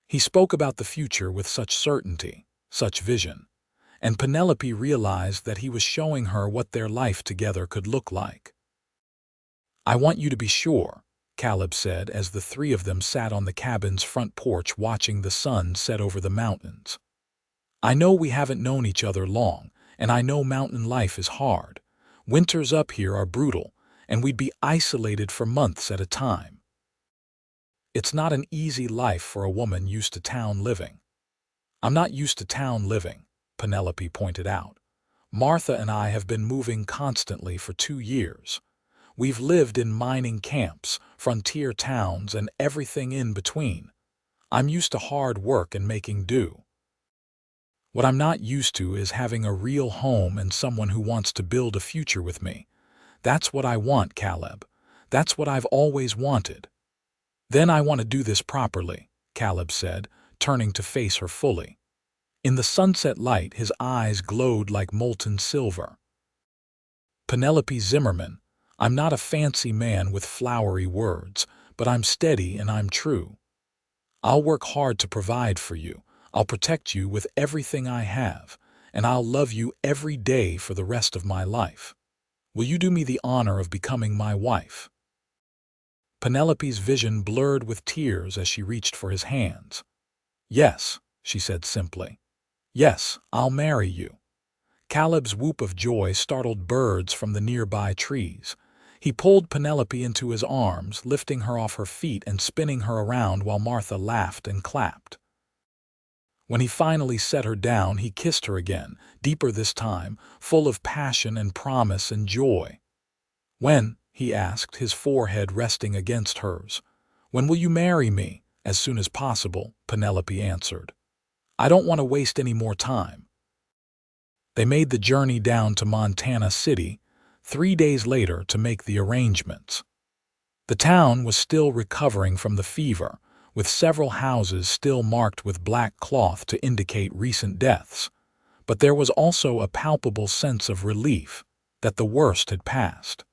He spoke about the future with such certainty, such vision, and Penelope realized that he was showing her what their life together could look like. "I want you to be sure," Caleb said as the 3 of them sat on the cabin's front porch watching the sun set over the mountains. "I know we haven't known each other long, and I know mountain life is hard. Winters up here are brutal, and we'd be isolated for months at a time. It's not an easy life for a woman used to town living." "I'm not used to town living," Penelope pointed out. "Martha and I have been moving constantly for 2 years. We've lived in mining camps, frontier towns, and everything in between. I'm used to hard work and making do. What I'm not used to is having a real home and someone who wants to build a future with me. That's what I want, Caleb. That's what I've always wanted. Then I want to do this properly, Caleb said, turning to face her fully. In the sunset light, his eyes glowed like molten silver. Penelope Zimmerman, I'm not a fancy man with flowery words, but I'm steady and I'm true. I'll work hard to provide for you. I'll protect you with everything I have, and I'll love you every day for the rest of my life. Will you do me the honor of becoming my wife? Penelope's vision blurred with tears as she reached for his hands. Yes, she said simply. Yes, I'll marry you. Caleb's whoop of joy startled birds from the nearby trees. He pulled Penelope into his arms, lifting her off her feet and spinning her around while Martha laughed and clapped. When he finally set her down, he kissed her again, deeper this time, full of passion and promise and joy. When? He asked, his forehead resting against hers. When will you marry me? As soon as possible, Penelope answered. I don't want to waste any more time. They made the journey down to Montana City 3 days later to make the arrangements. The town was still recovering from the fever, with several houses still marked with black cloth to indicate recent deaths, but there was also a palpable sense of relief that the worst had passed.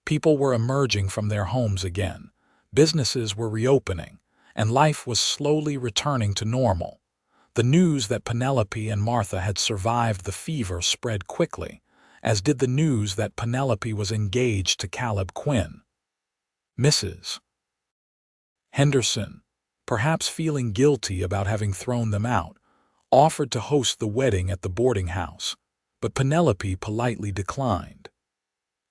People were emerging from their homes again, businesses were reopening, and life was slowly returning to normal. The news that Penelope and Martha had survived the fever spread quickly, as did the news that Penelope was engaged to Caleb Quinn. Mrs. Henderson, perhaps feeling guilty about having thrown them out, offered to host the wedding at the boarding house, but Penelope politely declined.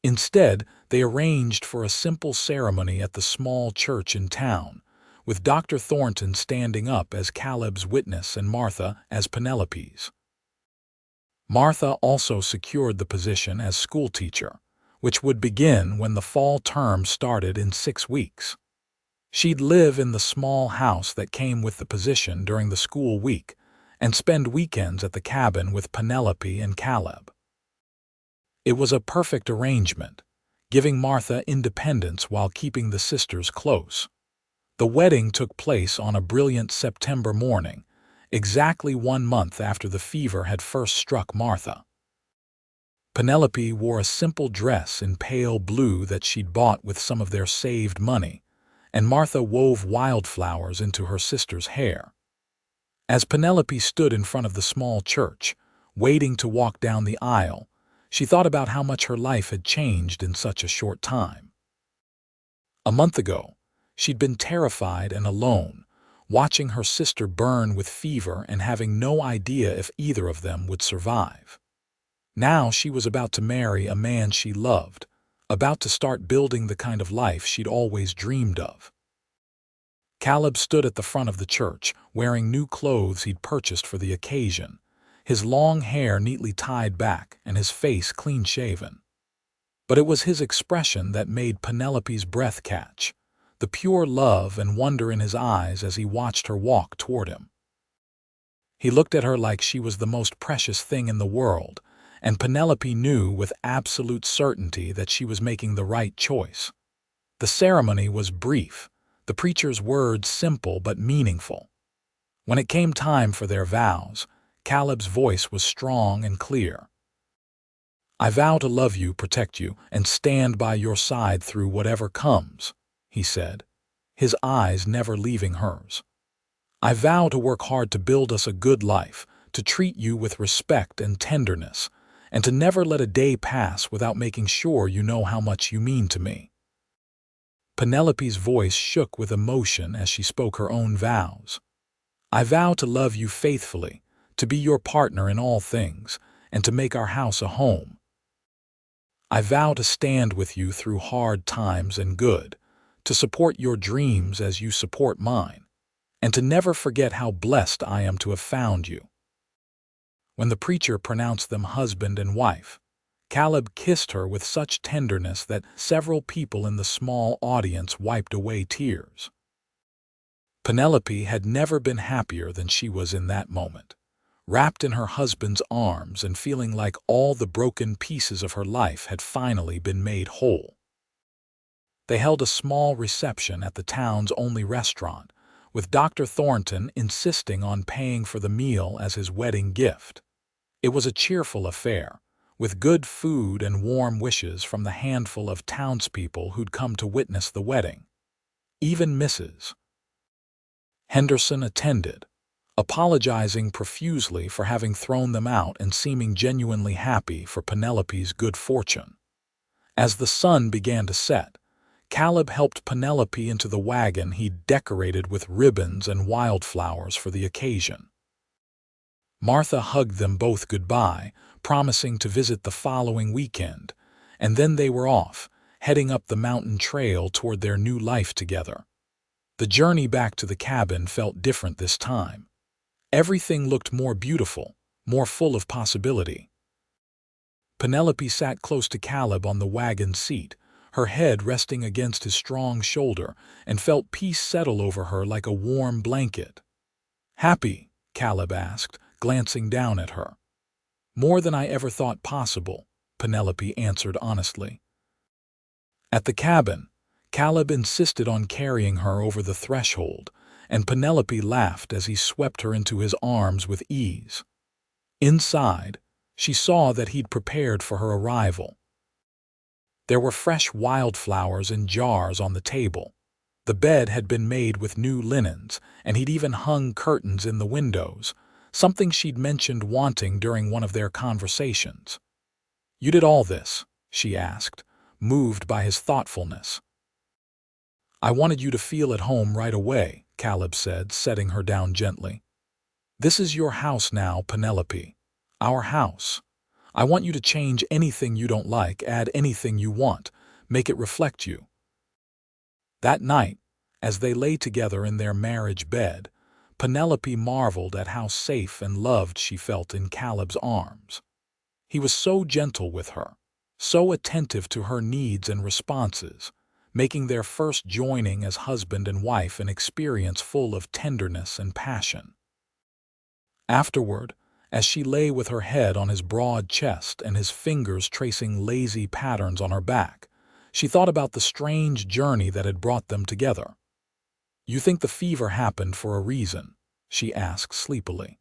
Instead, they arranged for a simple ceremony at the small church in town, with Dr. Thornton standing up as Caleb's witness and Martha as Penelope's. Martha also secured the position as schoolteacher, which would begin when the fall term started in 6 weeks. She'd live in the small house that came with the position during the school week and spend weekends at the cabin with Penelope and Caleb. It was a perfect arrangement, giving Martha independence while keeping the sisters close. The wedding took place on a brilliant September morning, exactly 1 month after the fever had first struck Martha. Penelope wore a simple dress in pale blue that she'd bought with some of their saved money, and Martha wove wildflowers into her sister's hair. As Penelope stood in front of the small church, waiting to walk down the aisle, she thought about how much her life had changed in such a short time. A month ago, she'd been terrified and alone, watching her sister burn with fever and having no idea if either of them would survive. Now she was about to marry a man she loved, about to start building the kind of life she'd always dreamed of. Caleb stood at the front of the church, wearing new clothes he'd purchased for the occasion, his long hair neatly tied back and his face clean-shaven. But it was his expression that made Penelope's breath catch, the pure love and wonder in his eyes as he watched her walk toward him. He looked at her like she was the most precious thing in the world, and Penelope knew with absolute certainty that she was making the right choice. The ceremony was brief, the preacher's words simple but meaningful. When it came time for their vows, Caleb's voice was strong and clear. I vow to love you, protect you, and stand by your side through whatever comes, he said, his eyes never leaving hers. I vow to work hard to build us a good life, to treat you with respect and tenderness, and to never let a day pass without making sure you know how much you mean to me. Penelope's voice shook with emotion as she spoke her own vows. I vow to love you faithfully, to be your partner in all things, and to make our house a home. I vow to stand with you through hard times and good, to support your dreams as you support mine, and to never forget how blessed I am to have found you. When the preacher pronounced them husband and wife, Caleb kissed her with such tenderness that several people in the small audience wiped away tears. Penelope had never been happier than she was in that moment. wrapped in her husband's arms and feeling like all the broken pieces of her life had finally been made whole. They held a small reception at the town's only restaurant, with Dr. Thornton insisting on paying for the meal as his wedding gift. It was a cheerful affair, with good food and warm wishes from the handful of townspeople who'd come to witness the wedding. Even Mrs. Henderson attended, apologizing profusely for having thrown them out and seeming genuinely happy for Penelope's good fortune. As the sun began to set, Caleb helped Penelope into the wagon he'd decorated with ribbons and wildflowers for the occasion. Martha hugged them both goodbye, promising to visit the following weekend, and then they were off, heading up the mountain trail toward their new life together. The journey back to the cabin felt different this time. Everything looked more beautiful, more full of possibility. Penelope sat close to Caleb on the wagon seat, her head resting against his strong shoulder, and felt peace settle over her like a warm blanket. "Happy?" Caleb asked, glancing down at her. "More than I ever thought possible," Penelope answered honestly. At the cabin, Caleb insisted on carrying her over the threshold, and Penelope laughed as he swept her into his arms with ease. Inside, she saw that he'd prepared for her arrival. There were fresh wildflowers in jars on the table. The bed had been made with new linens, and he'd even hung curtains in the windows, something she'd mentioned wanting during one of their conversations. "You did all this?" she asked, moved by his thoughtfulness. "I wanted you to feel at home right away," Caleb said, setting her down gently. "This is your house now, Penelope. Our house. I want you to change anything you don't like, add anything you want, make it reflect you." That night, as they lay together in their marriage bed, Penelope marveled at how safe and loved she felt in Caleb's arms. He was so gentle with her, so attentive to her needs and responses, making their first joining as husband and wife an experience full of tenderness and passion. Afterward, as she lay with her head on his broad chest and his fingers tracing lazy patterns on her back, she thought about the strange journey that had brought them together. "You think the fever happened for a reason?" she asked sleepily.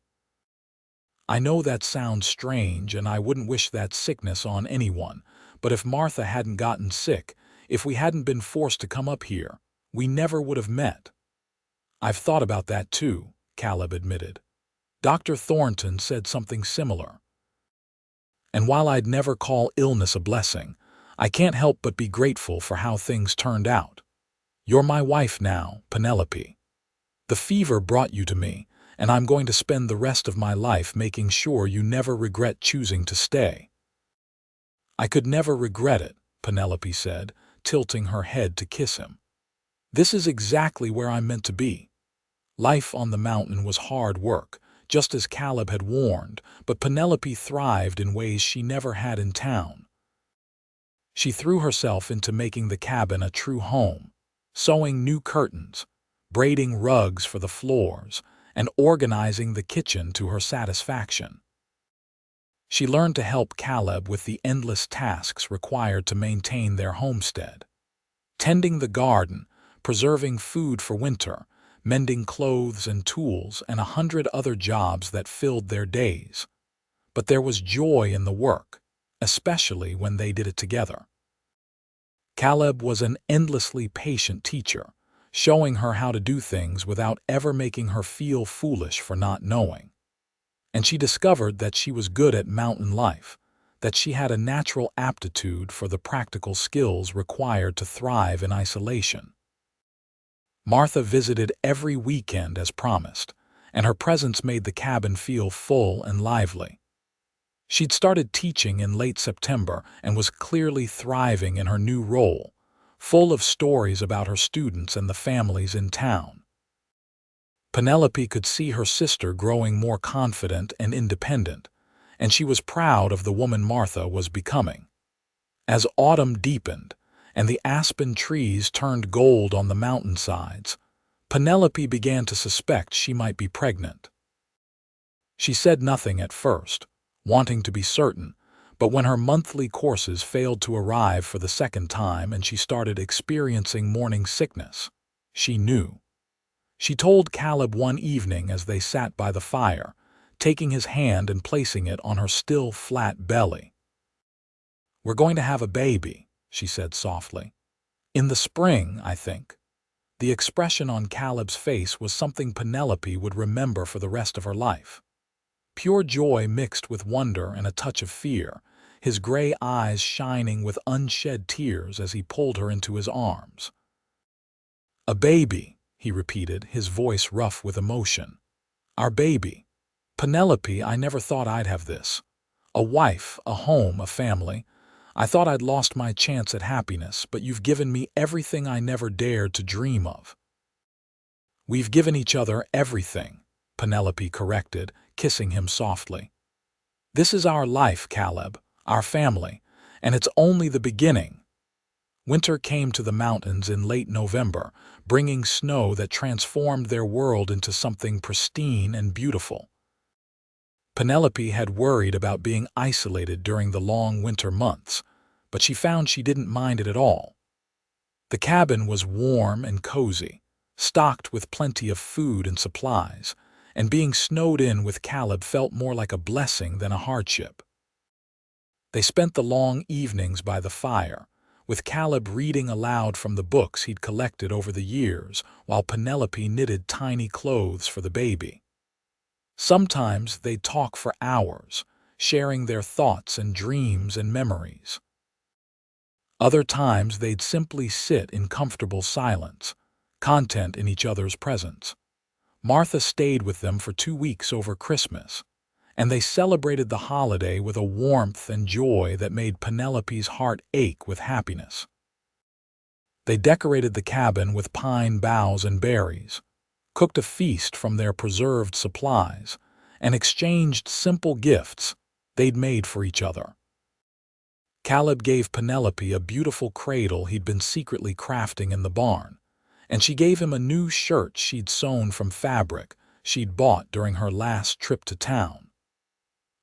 "I know that sounds strange, and I wouldn't wish that sickness on anyone, but if Martha hadn't gotten sick, if we hadn't been forced to come up here, we never would have met." "I've thought about that too," Caleb admitted. "Dr. Thornton said something similar. And while I'd never call illness a blessing, I can't help but be grateful for how things turned out. You're my wife now, Penelope. The fever brought you to me, and I'm going to spend the rest of my life making sure you never regret choosing to stay." "I could never regret it," Penelope said, tilting her head to kiss him. "This is exactly where I'm meant to be." Life on the mountain was hard work, just as Caleb had warned, but Penelope thrived in ways she never had in town. She threw herself into making the cabin a true home, sewing new curtains, braiding rugs for the floors, and organizing the kitchen to her satisfaction. She learned to help Caleb with the endless tasks required to maintain their homestead. Tending the garden, preserving food for winter, mending clothes and tools, and 100 other jobs that filled their days. But there was joy in the work, especially when they did it together. Caleb was an endlessly patient teacher, showing her how to do things without ever making her feel foolish for not knowing. And she discovered that she was good at mountain life, that she had a natural aptitude for the practical skills required to thrive in isolation. Martha visited every weekend as promised, and her presence made the cabin feel full and lively. She'd started teaching in late September and was clearly thriving in her new role, full of stories about her students and the families in town. Penelope could see her sister growing more confident and independent, and she was proud of the woman Martha was becoming. As autumn deepened, and the aspen trees turned gold on the mountainsides, Penelope began to suspect she might be pregnant. She said nothing at first, wanting to be certain, but when her monthly courses failed to arrive for the second time and she started experiencing morning sickness, she knew. She told Caleb one evening as they sat by the fire, taking his hand and placing it on her still flat belly. "We're going to have a baby," she said softly. "In the spring, I think." The expression on Caleb's face was something Penelope would remember for the rest of her life. Pure joy mixed with wonder and a touch of fear, his gray eyes shining with unshed tears as he pulled her into his arms. "A baby," he repeated, his voice rough with emotion. "Our baby. Penelope, I never thought I'd have this. A wife, a home, a family. I thought I'd lost my chance at happiness, but you've given me everything I never dared to dream of." "We've given each other everything," Penelope corrected, kissing him softly. "This is our life, Caleb, our family, and it's only the beginning." Winter came to the mountains in late November, bringing snow that transformed their world into something pristine and beautiful. Penelope had worried about being isolated during the long winter months, but she found she didn't mind it at all. The cabin was warm and cozy, stocked with plenty of food and supplies, and being snowed in with Caleb felt more like a blessing than a hardship. They spent the long evenings by the fire, with Caleb reading aloud from the books he'd collected over the years, while Penelope knitted tiny clothes for the baby. Sometimes they'd talk for hours, sharing their thoughts and dreams and memories. Other times they'd simply sit in comfortable silence, content in each other's presence. Martha stayed with them for 2 weeks over Christmas, and they celebrated the holiday with a warmth and joy that made Penelope's heart ache with happiness. They decorated the cabin with pine boughs and berries, cooked a feast from their preserved supplies, and exchanged simple gifts they'd made for each other. Caleb gave Penelope a beautiful cradle he'd been secretly crafting in the barn, and she gave him a new shirt she'd sewn from fabric she'd bought during her last trip to town.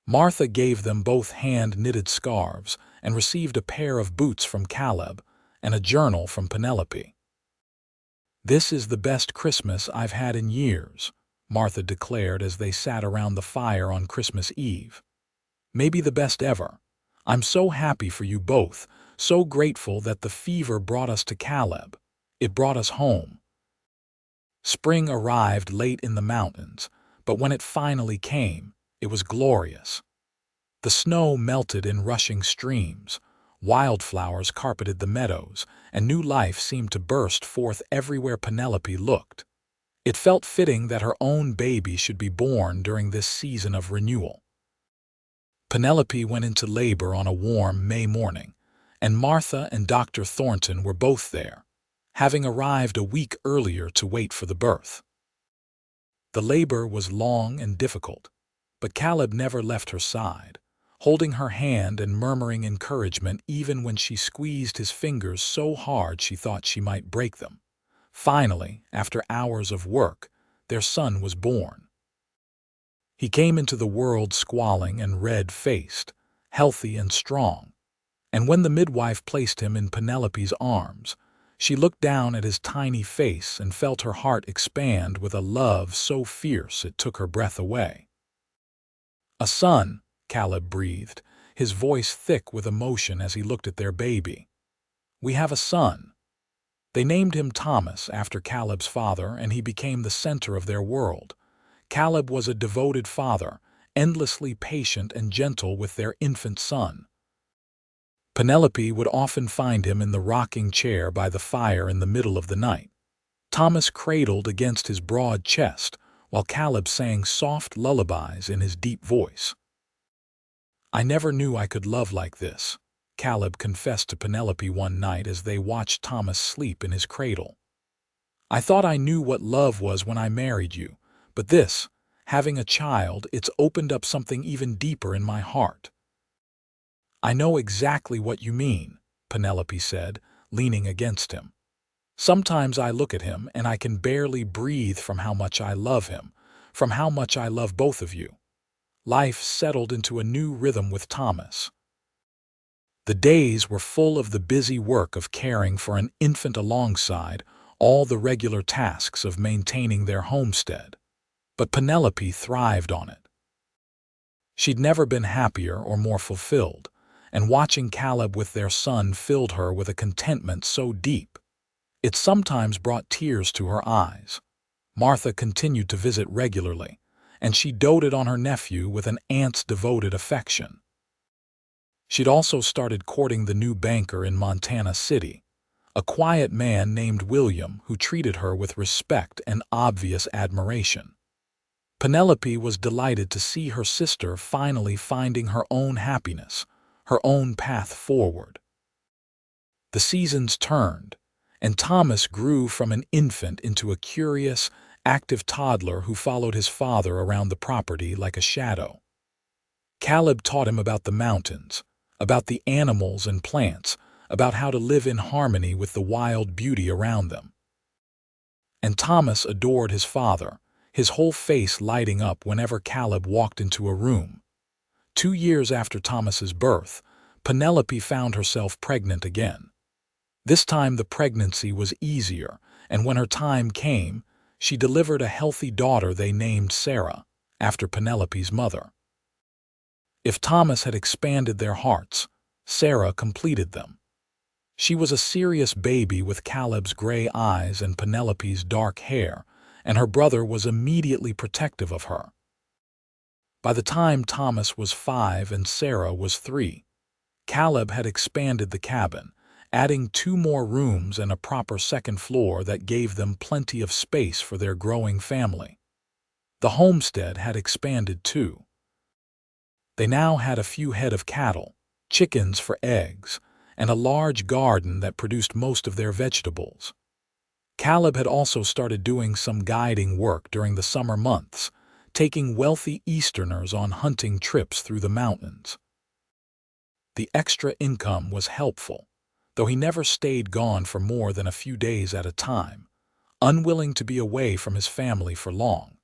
Martha gave them both hand-knitted scarves and received a pair of boots from Caleb and a journal from Penelope. "This is the best Christmas I've had in years," Martha declared as they sat around the fire on Christmas Eve. "Maybe the best ever. I'm so happy for you both, so grateful that the fever brought us to Caleb. It brought us home." Spring arrived late in the mountains, but when it finally came, it was glorious. The snow melted in rushing streams, wildflowers carpeted the meadows, and new life seemed to burst forth everywhere Penelope looked. It felt fitting that her own baby should be born during this season of renewal. Penelope went into labor on a warm May morning, and Martha and Dr. Thornton were both there, having arrived a week earlier to wait for the birth. The labor was long and difficult, but Caleb never left her side, holding her hand and murmuring encouragement even when she squeezed his fingers so hard she thought she might break them. Finally, after hours of work, their son was born. He came into the world squalling and red-faced, healthy and strong, and when the midwife placed him in Penelope's arms, she looked down at his tiny face and felt her heart expand with a love so fierce it took her breath away. "A son," Caleb breathed, his voice thick with emotion as he looked at their baby. "We have a son." They named him Thomas after Caleb's father, and he became the center of their world. Caleb was a devoted father, endlessly patient and gentle with their infant son. Penelope would often find him in the rocking chair by the fire in the middle of the night, Thomas cradled against his broad chest, while Caleb sang soft lullabies in his deep voice. "I never knew I could love like this," Caleb confessed to Penelope one night as they watched Thomas sleep in his cradle. "I thought I knew what love was when I married you, but this, having a child, it's opened up something even deeper in my heart." "I know exactly what you mean," Penelope said, leaning against him. "Sometimes I look at him and I can barely breathe from how much I love him, from how much I love both of you. Life settled into a new rhythm with Thomas. The days were full of the busy work of caring for an infant alongside all the regular tasks of maintaining their homestead. But Penelope thrived on it. She'd never been happier or more fulfilled, and watching Caleb with their son filled her with a contentment so deep it sometimes brought tears to her eyes. Martha continued to visit regularly, and she doted on her nephew with an aunt's devoted affection. She'd also started courting the new banker in Montana City, a quiet man named William who treated her with respect and obvious admiration. Penelope was delighted to see her sister finally finding her own happiness, her own path forward. The seasons turned, and Thomas grew from an infant into a curious, active toddler who followed his father around the property like a shadow. Caleb taught him about the mountains, about the animals and plants, about how to live in harmony with the wild beauty around them. And Thomas adored his father, his whole face lighting up whenever Caleb walked into a room. 2 years after Thomas's birth, Penelope found herself pregnant again. This time the pregnancy was easier, and when her time came, she delivered a healthy daughter they named Sarah, after Penelope's mother. If Thomas had expanded their hearts, Sarah completed them. She was a serious baby with Caleb's gray eyes and Penelope's dark hair, and her brother was immediately protective of her. By the time Thomas was 5 and Sarah was 3, Caleb had expanded the cabin, adding 2 more rooms and a proper second floor that gave them plenty of space for their growing family. The homestead had expanded too. They now had a few head of cattle, chickens for eggs, and a large garden that produced most of their vegetables. Caleb had also started doing some guiding work during the summer months, taking wealthy Easterners on hunting trips through the mountains. The extra income was helpful, though he never stayed gone for more than a few days at a time, unwilling to be away from his family for long.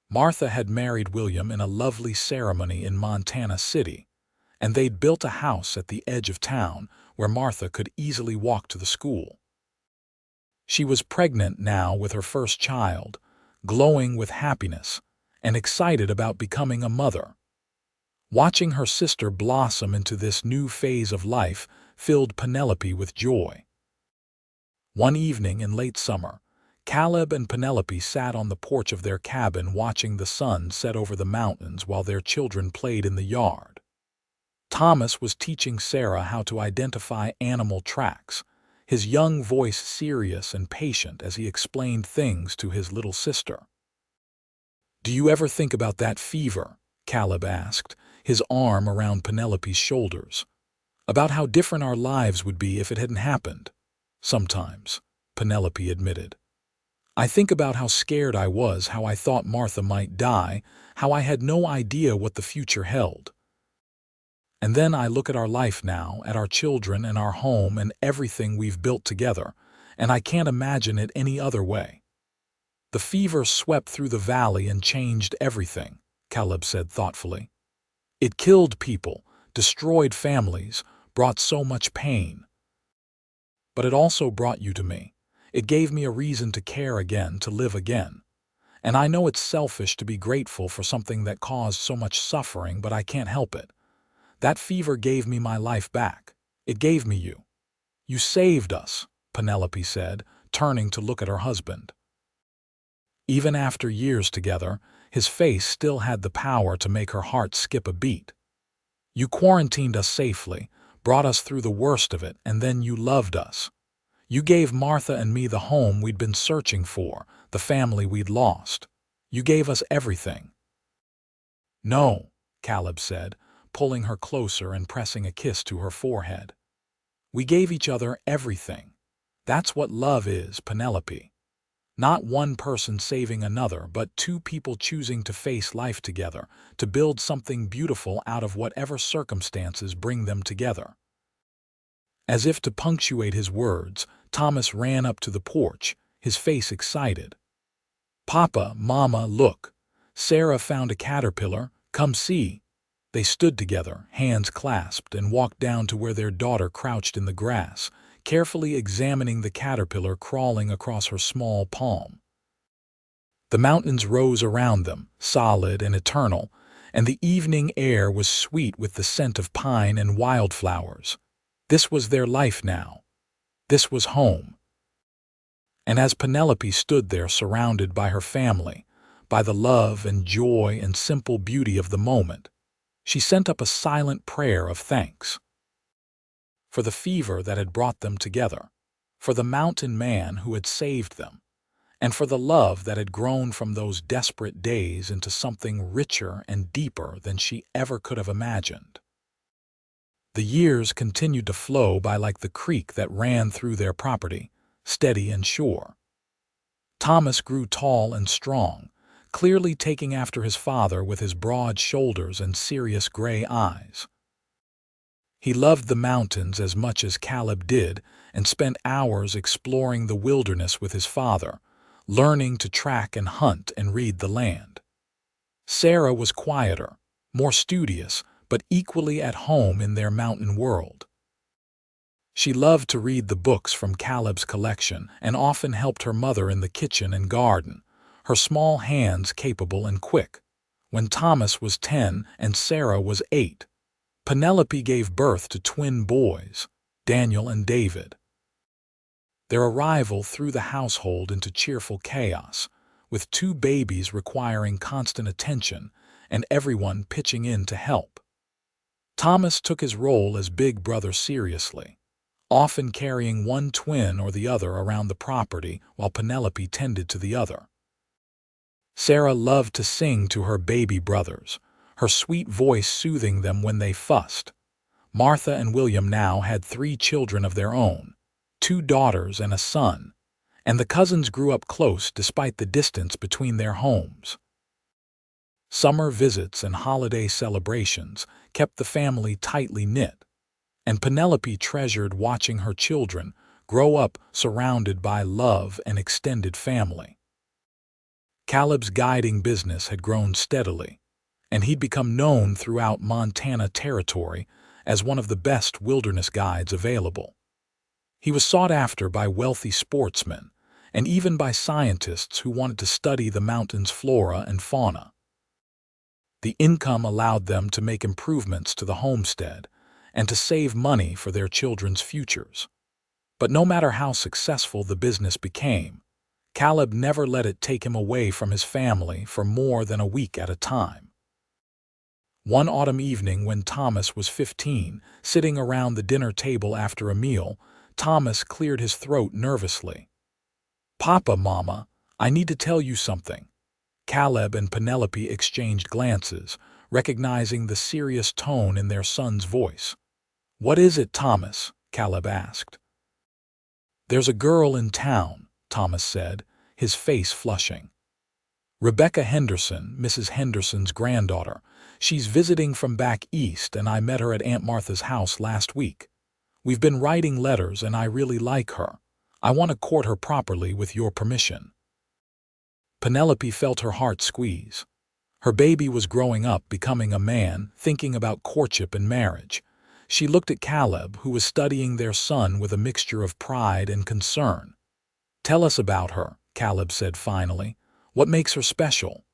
Martha had married William in a lovely ceremony in Montana City, and they'd built a house at the edge of town where Martha could easily walk to the school. She was pregnant now with her first child, glowing with happiness and excited about becoming a mother. Watching her sister blossom into this new phase of life filled Penelope with joy. One evening in late summer, Caleb and Penelope sat on the porch of their cabin watching the sun set over the mountains while their children played in the yard. Thomas was teaching Sarah how to identify animal tracks, his young voice serious and patient as he explained things to his little sister. "Do you ever think about that fever?" Caleb asked, his arm around Penelope's shoulders. "About how different our lives would be if it hadn't happened?" "Sometimes," Penelope admitted. "I think about how scared I was, how I thought Martha might die, how I had no idea what the future held. And then I look at our life now, at our children and our home and everything we've built together, and I can't imagine it any other way." "The fever swept through the valley and changed everything," Caleb said thoughtfully. "It killed people, destroyed families, brought so much pain. But it also brought you to me. It gave me a reason to care again, to live again. And I know it's selfish to be grateful for something that caused so much suffering, but I can't help it. That fever gave me my life back. It gave me you. You saved us," Penelope said, turning to look at her husband. Even after years together, his face still had the power to make her heart skip a beat. "You quarantined us safely, brought us through the worst of it, and then you loved us. You gave Martha and me the home we'd been searching for, the family we'd lost. You gave us everything." "No," Caleb said, pulling her closer and pressing a kiss to her forehead. "We gave each other everything. That's what love is, Penelope. Not one person saving another, but 2 people choosing to face life together, to build something beautiful out of whatever circumstances bring them together." As if to punctuate his words, Thomas ran up to the porch, his face excited. "Papa, Mama, look. Sarah found a caterpillar, Come see." They stood together, hands clasped, and walked down to where their daughter crouched in the grass, carefully examining the caterpillar crawling across her small palm. The mountains rose around them, solid and eternal, and the evening air was sweet with the scent of pine and wildflowers. This was their life now. This was home. And as Penelope stood there surrounded by her family, by the love and joy and simple beauty of the moment, she sent up a silent prayer of thanks. For the fever that had brought them together, for the mountain man who had saved them, and for the love that had grown from those desperate days into something richer and deeper than she ever could have imagined. The years continued to flow by like the creek that ran through their property, steady and sure. Thomas grew tall and strong, clearly taking after his father with his broad shoulders and serious gray eyes. He loved the mountains as much as Caleb did and spent hours exploring the wilderness with his father, learning to track and hunt and read the land. Sarah was quieter, more studious, but equally at home in their mountain world. She loved to read the books from Caleb's collection and often helped her mother in the kitchen and garden, her small hands capable and quick. When Thomas was 10 and Sarah was 8, Penelope gave birth to twin boys, Daniel and David. Their arrival threw the household into cheerful chaos, with 2 babies requiring constant attention and everyone pitching in to help. Thomas took his role as big brother seriously, often carrying one twin or the other around the property while Penelope tended to the other. Sarah loved to sing to her baby brothers, her sweet voice soothing them when they fussed. Martha and William now had 3 children of their own, 2 daughters and a son, and the cousins grew up close despite the distance between their homes. Summer visits and holiday celebrations kept the family tightly knit, and Penelope treasured watching her children grow up surrounded by love and extended family. Caleb's guiding business had grown steadily, and he'd become known throughout Montana Territory as one of the best wilderness guides available. He was sought after by wealthy sportsmen and even by scientists who wanted to study the mountain's flora and fauna. The income allowed them to make improvements to the homestead and to save money for their children's futures. But no matter how successful the business became, Caleb never let it take him away from his family for more than a week at a time. One autumn evening when Thomas was 15, sitting around the dinner table after a meal, Thomas cleared his throat nervously. "Papa, Mama, I need to tell you something." Caleb and Penelope exchanged glances, recognizing the serious tone in their son's voice. "What is it, Thomas?" Caleb asked. "There's a girl in town," Thomas said, his face flushing. "Rebecca Henderson, Mrs. Henderson's granddaughter. She's visiting from back east, and I met her at Aunt Martha's house last week. We've been writing letters, and I really like her. I want to court her properly with your permission." Penelope felt her heart squeeze. Her baby was growing up, becoming a man, thinking about courtship and marriage. She looked at Caleb, who was studying their son with a mixture of pride and concern. "Tell us about her," Caleb said finally. "What makes her special?"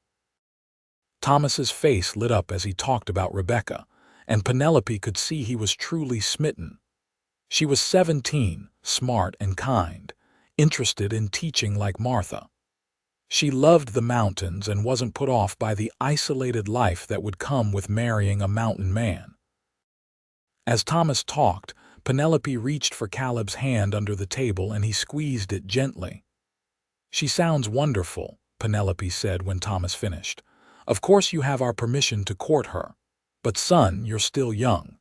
Thomas's face lit up as he talked about Rebecca, and Penelope could see he was truly smitten. She was 17, smart and kind, interested in teaching like Martha. She loved the mountains and wasn't put off by the isolated life that would come with marrying a mountain man. As Thomas talked, Penelope reached for Caleb's hand under the table and he squeezed it gently. "She sounds wonderful," Penelope said when Thomas finished. "Of course you have our permission to court her. But son, you're still young.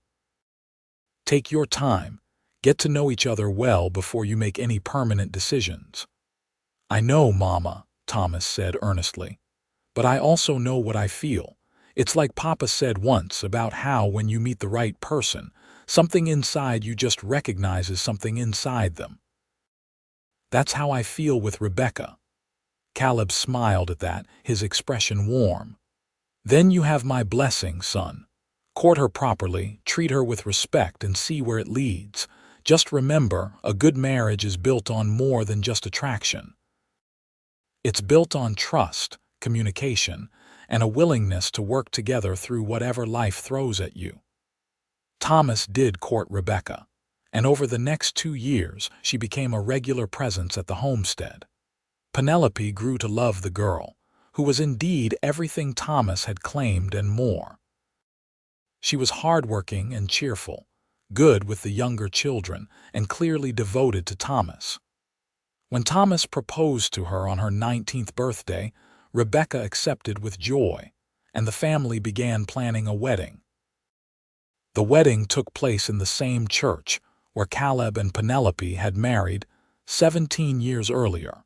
Take your time. Get to know each other well before you make any permanent decisions." "I know, Mama," Thomas said earnestly. "But I also know what I feel. It's like Papa said once about how when you meet the right person, something inside you just recognizes something inside them. That's how I feel with Rebecca." Caleb smiled at that, his expression warm. Then you have my blessing, son. Court her properly, treat her with respect, and see where it leads. Just remember, a good marriage is built on more than just attraction. It's built on trust, communication, and a willingness to work together through whatever life throws at you. Thomas did court Rebecca, and over the next 2 years she became a regular presence at the homestead. Penelope grew to love the girl, who was indeed everything Thomas had claimed and more. She was hardworking and cheerful, good with the younger children, and clearly devoted to Thomas. When Thomas proposed to her on her 19th birthday, Rebecca accepted with joy, and the family began planning a wedding. The wedding took place in the same church where Caleb and Penelope had married 17 years earlier.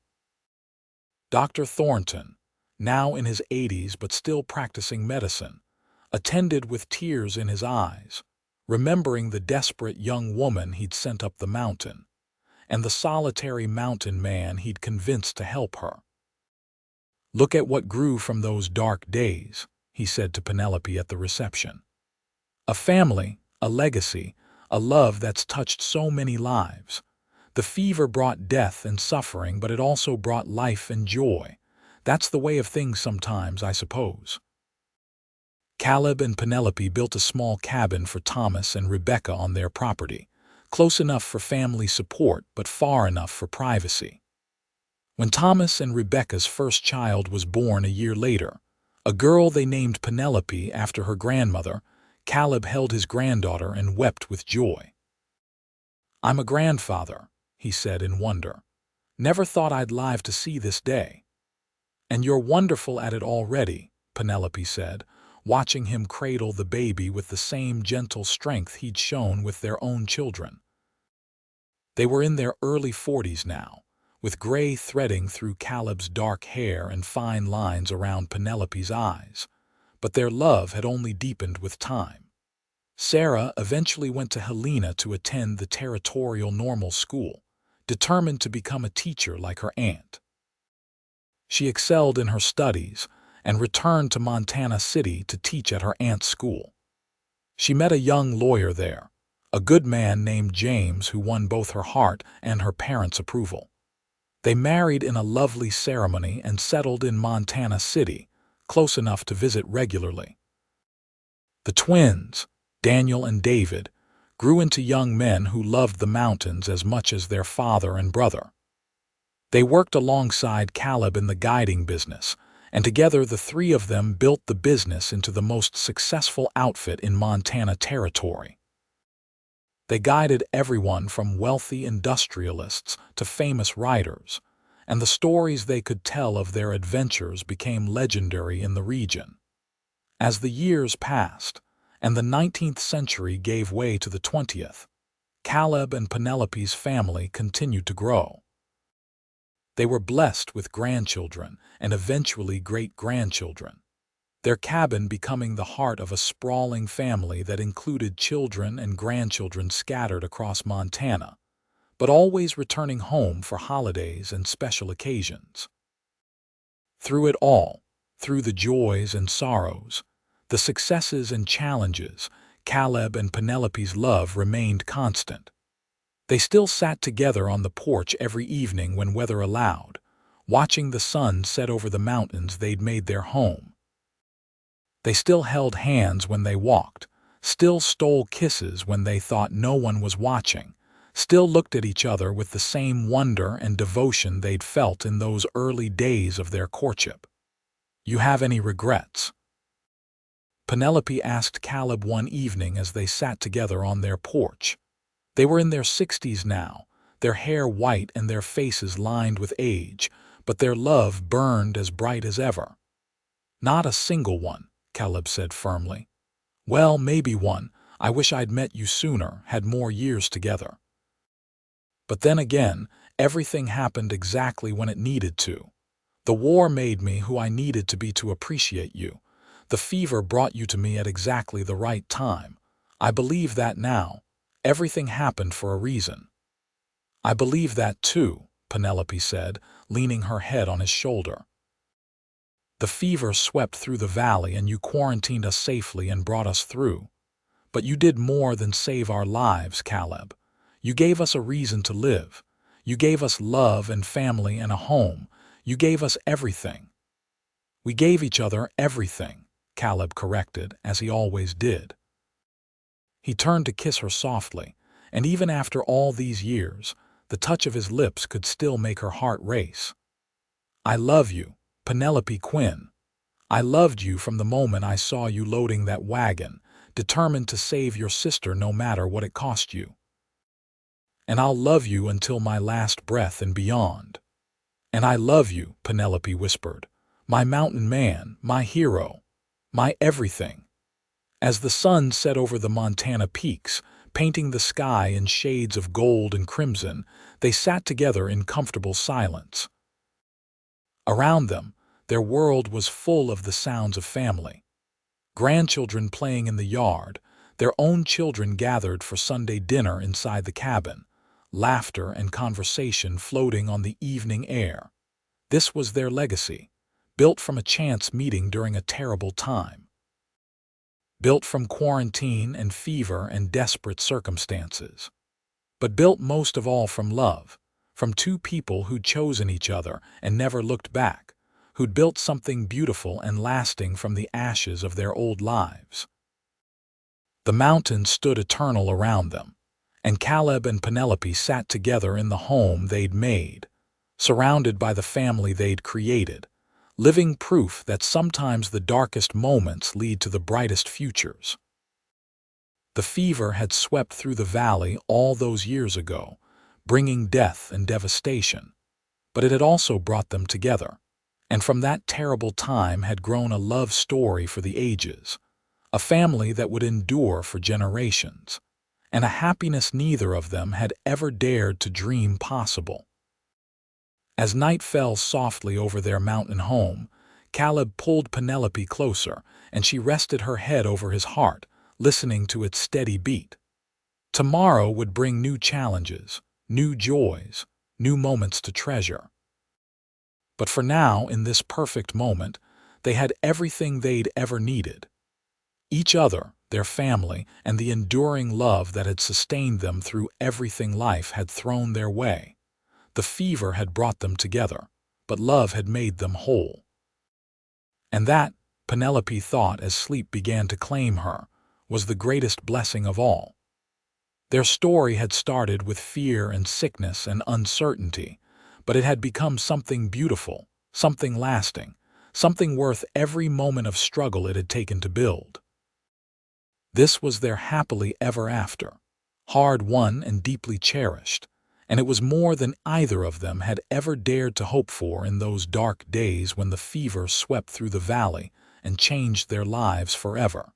Dr. Thornton, now in his 80s but still practicing medicine, attended with tears in his eyes, remembering the desperate young woman he'd sent up the mountain, and the solitary mountain man he'd convinced to help her. "Look at what grew from those dark days," he said to Penelope at the reception. "A family, a legacy, a love that's touched so many lives. The fever brought death and suffering, but it also brought life and joy. That's the way of things sometimes, I suppose." Caleb and Penelope built a small cabin for Thomas and Rebecca on their property, close enough for family support but far enough for privacy. When Thomas and Rebecca's first child was born a year later, a girl they named Penelope after her grandmother, Caleb held his granddaughter and wept with joy. "I'm a grandfather," he said in wonder. "Never thought I'd live to see this day." "And you're wonderful at it already," Penelope said, watching him cradle the baby with the same gentle strength he'd shown with their own children. They were in their early 40s now, with gray threading through Caleb's dark hair and fine lines around Penelope's eyes, but their love had only deepened with time. Sarah eventually went to Helena to attend the territorial normal school, determined to become a teacher like her aunt. She excelled in her studies and returned to Montana City to teach at her aunt's school. She met a young lawyer there, a good man named James who won both her heart and her parents' approval. They married in a lovely ceremony and settled in Montana City, close enough to visit regularly. The twins, Daniel and David, grew into young men who loved the mountains as much as their father and brother. They worked alongside Caleb in the guiding business, and together the three of them built the business into the most successful outfit in Montana Territory. They guided everyone from wealthy industrialists to famous writers, and the stories they could tell of their adventures became legendary in the region. As the years passed, and the 19th century gave way to the 20th, Caleb and Penelope's family continued to grow. They were blessed with grandchildren and eventually great-grandchildren, their cabin becoming the heart of a sprawling family that included children and grandchildren scattered across Montana, but always returning home for holidays and special occasions. Through it all, through the joys and sorrows, the successes and challenges, Caleb and Penelope's love remained constant. They still sat together on the porch every evening when weather allowed, watching the sun set over the mountains they'd made their home. They still held hands when they walked, still stole kisses when they thought no one was watching, still looked at each other with the same wonder and devotion they'd felt in those early days of their courtship. "You have any regrets?" Penelope asked Caleb one evening as they sat together on their porch. They were in their 60s now, their hair white and their faces lined with age, but their love burned as bright as ever. "Not a single one," Caleb said firmly. "Well, maybe one. I wish I'd met you sooner, had more years together. But then again, everything happened exactly when it needed to. The war made me who I needed to be to appreciate you. The fever brought you to me at exactly the right time. I believe that now. Everything happened for a reason." "I believe that too," Penelope said, leaning her head on his shoulder. The fever swept through the valley and you quarantined us safely and brought us through. But you did more than save our lives, Caleb. You gave us a reason to live. You gave us love and family and a home. You gave us everything. We gave each other everything, Caleb corrected, as he always did. He turned to kiss her softly, and even after all these years, the touch of his lips could still make her heart race. I love you, Penelope Quinn. I loved you from the moment I saw you loading that wagon, determined to save your sister no matter what it cost you. And I'll love you until my last breath and beyond. And I love you, Penelope whispered, my mountain man, my hero, my everything. As the sun set over the Montana peaks, painting the sky in shades of gold and crimson, they sat together in comfortable silence. Around them, their world was full of the sounds of family. Grandchildren playing in the yard, their own children gathered for Sunday dinner inside the cabin, laughter and conversation floating on the evening air. This was their legacy, built from a chance meeting during a terrible time. Built from quarantine and fever and desperate circumstances. But built most of all from love, from two people who'd chosen each other and never looked back, who'd built something beautiful and lasting from the ashes of their old lives. The mountains stood eternal around them, and Caleb and Penelope sat together in the home they'd made, surrounded by the family they'd created, living proof that sometimes the darkest moments lead to the brightest futures. The fever had swept through the valley all those years ago, bringing death and devastation, but it had also brought them together, and from that terrible time had grown a love story for the ages, a family that would endure for generations, and a happiness neither of them had ever dared to dream possible. As night fell softly over their mountain home, Caleb pulled Penelope closer, and she rested her head over his heart, listening to its steady beat. Tomorrow would bring new challenges, new joys, new moments to treasure. But for now, in this perfect moment, they had everything they'd ever needed. Each other, their family, and the enduring love that had sustained them through everything life had thrown their way. The fever had brought them together, but love had made them whole. And that, Penelope thought as sleep began to claim her, was the greatest blessing of all. Their story had started with fear and sickness and uncertainty, but it had become something beautiful, something lasting, something worth every moment of struggle it had taken to build. This was their happily ever after, hard-won and deeply cherished, and it was more than either of them had ever dared to hope for in those dark days when the fever swept through the valley and changed their lives forever.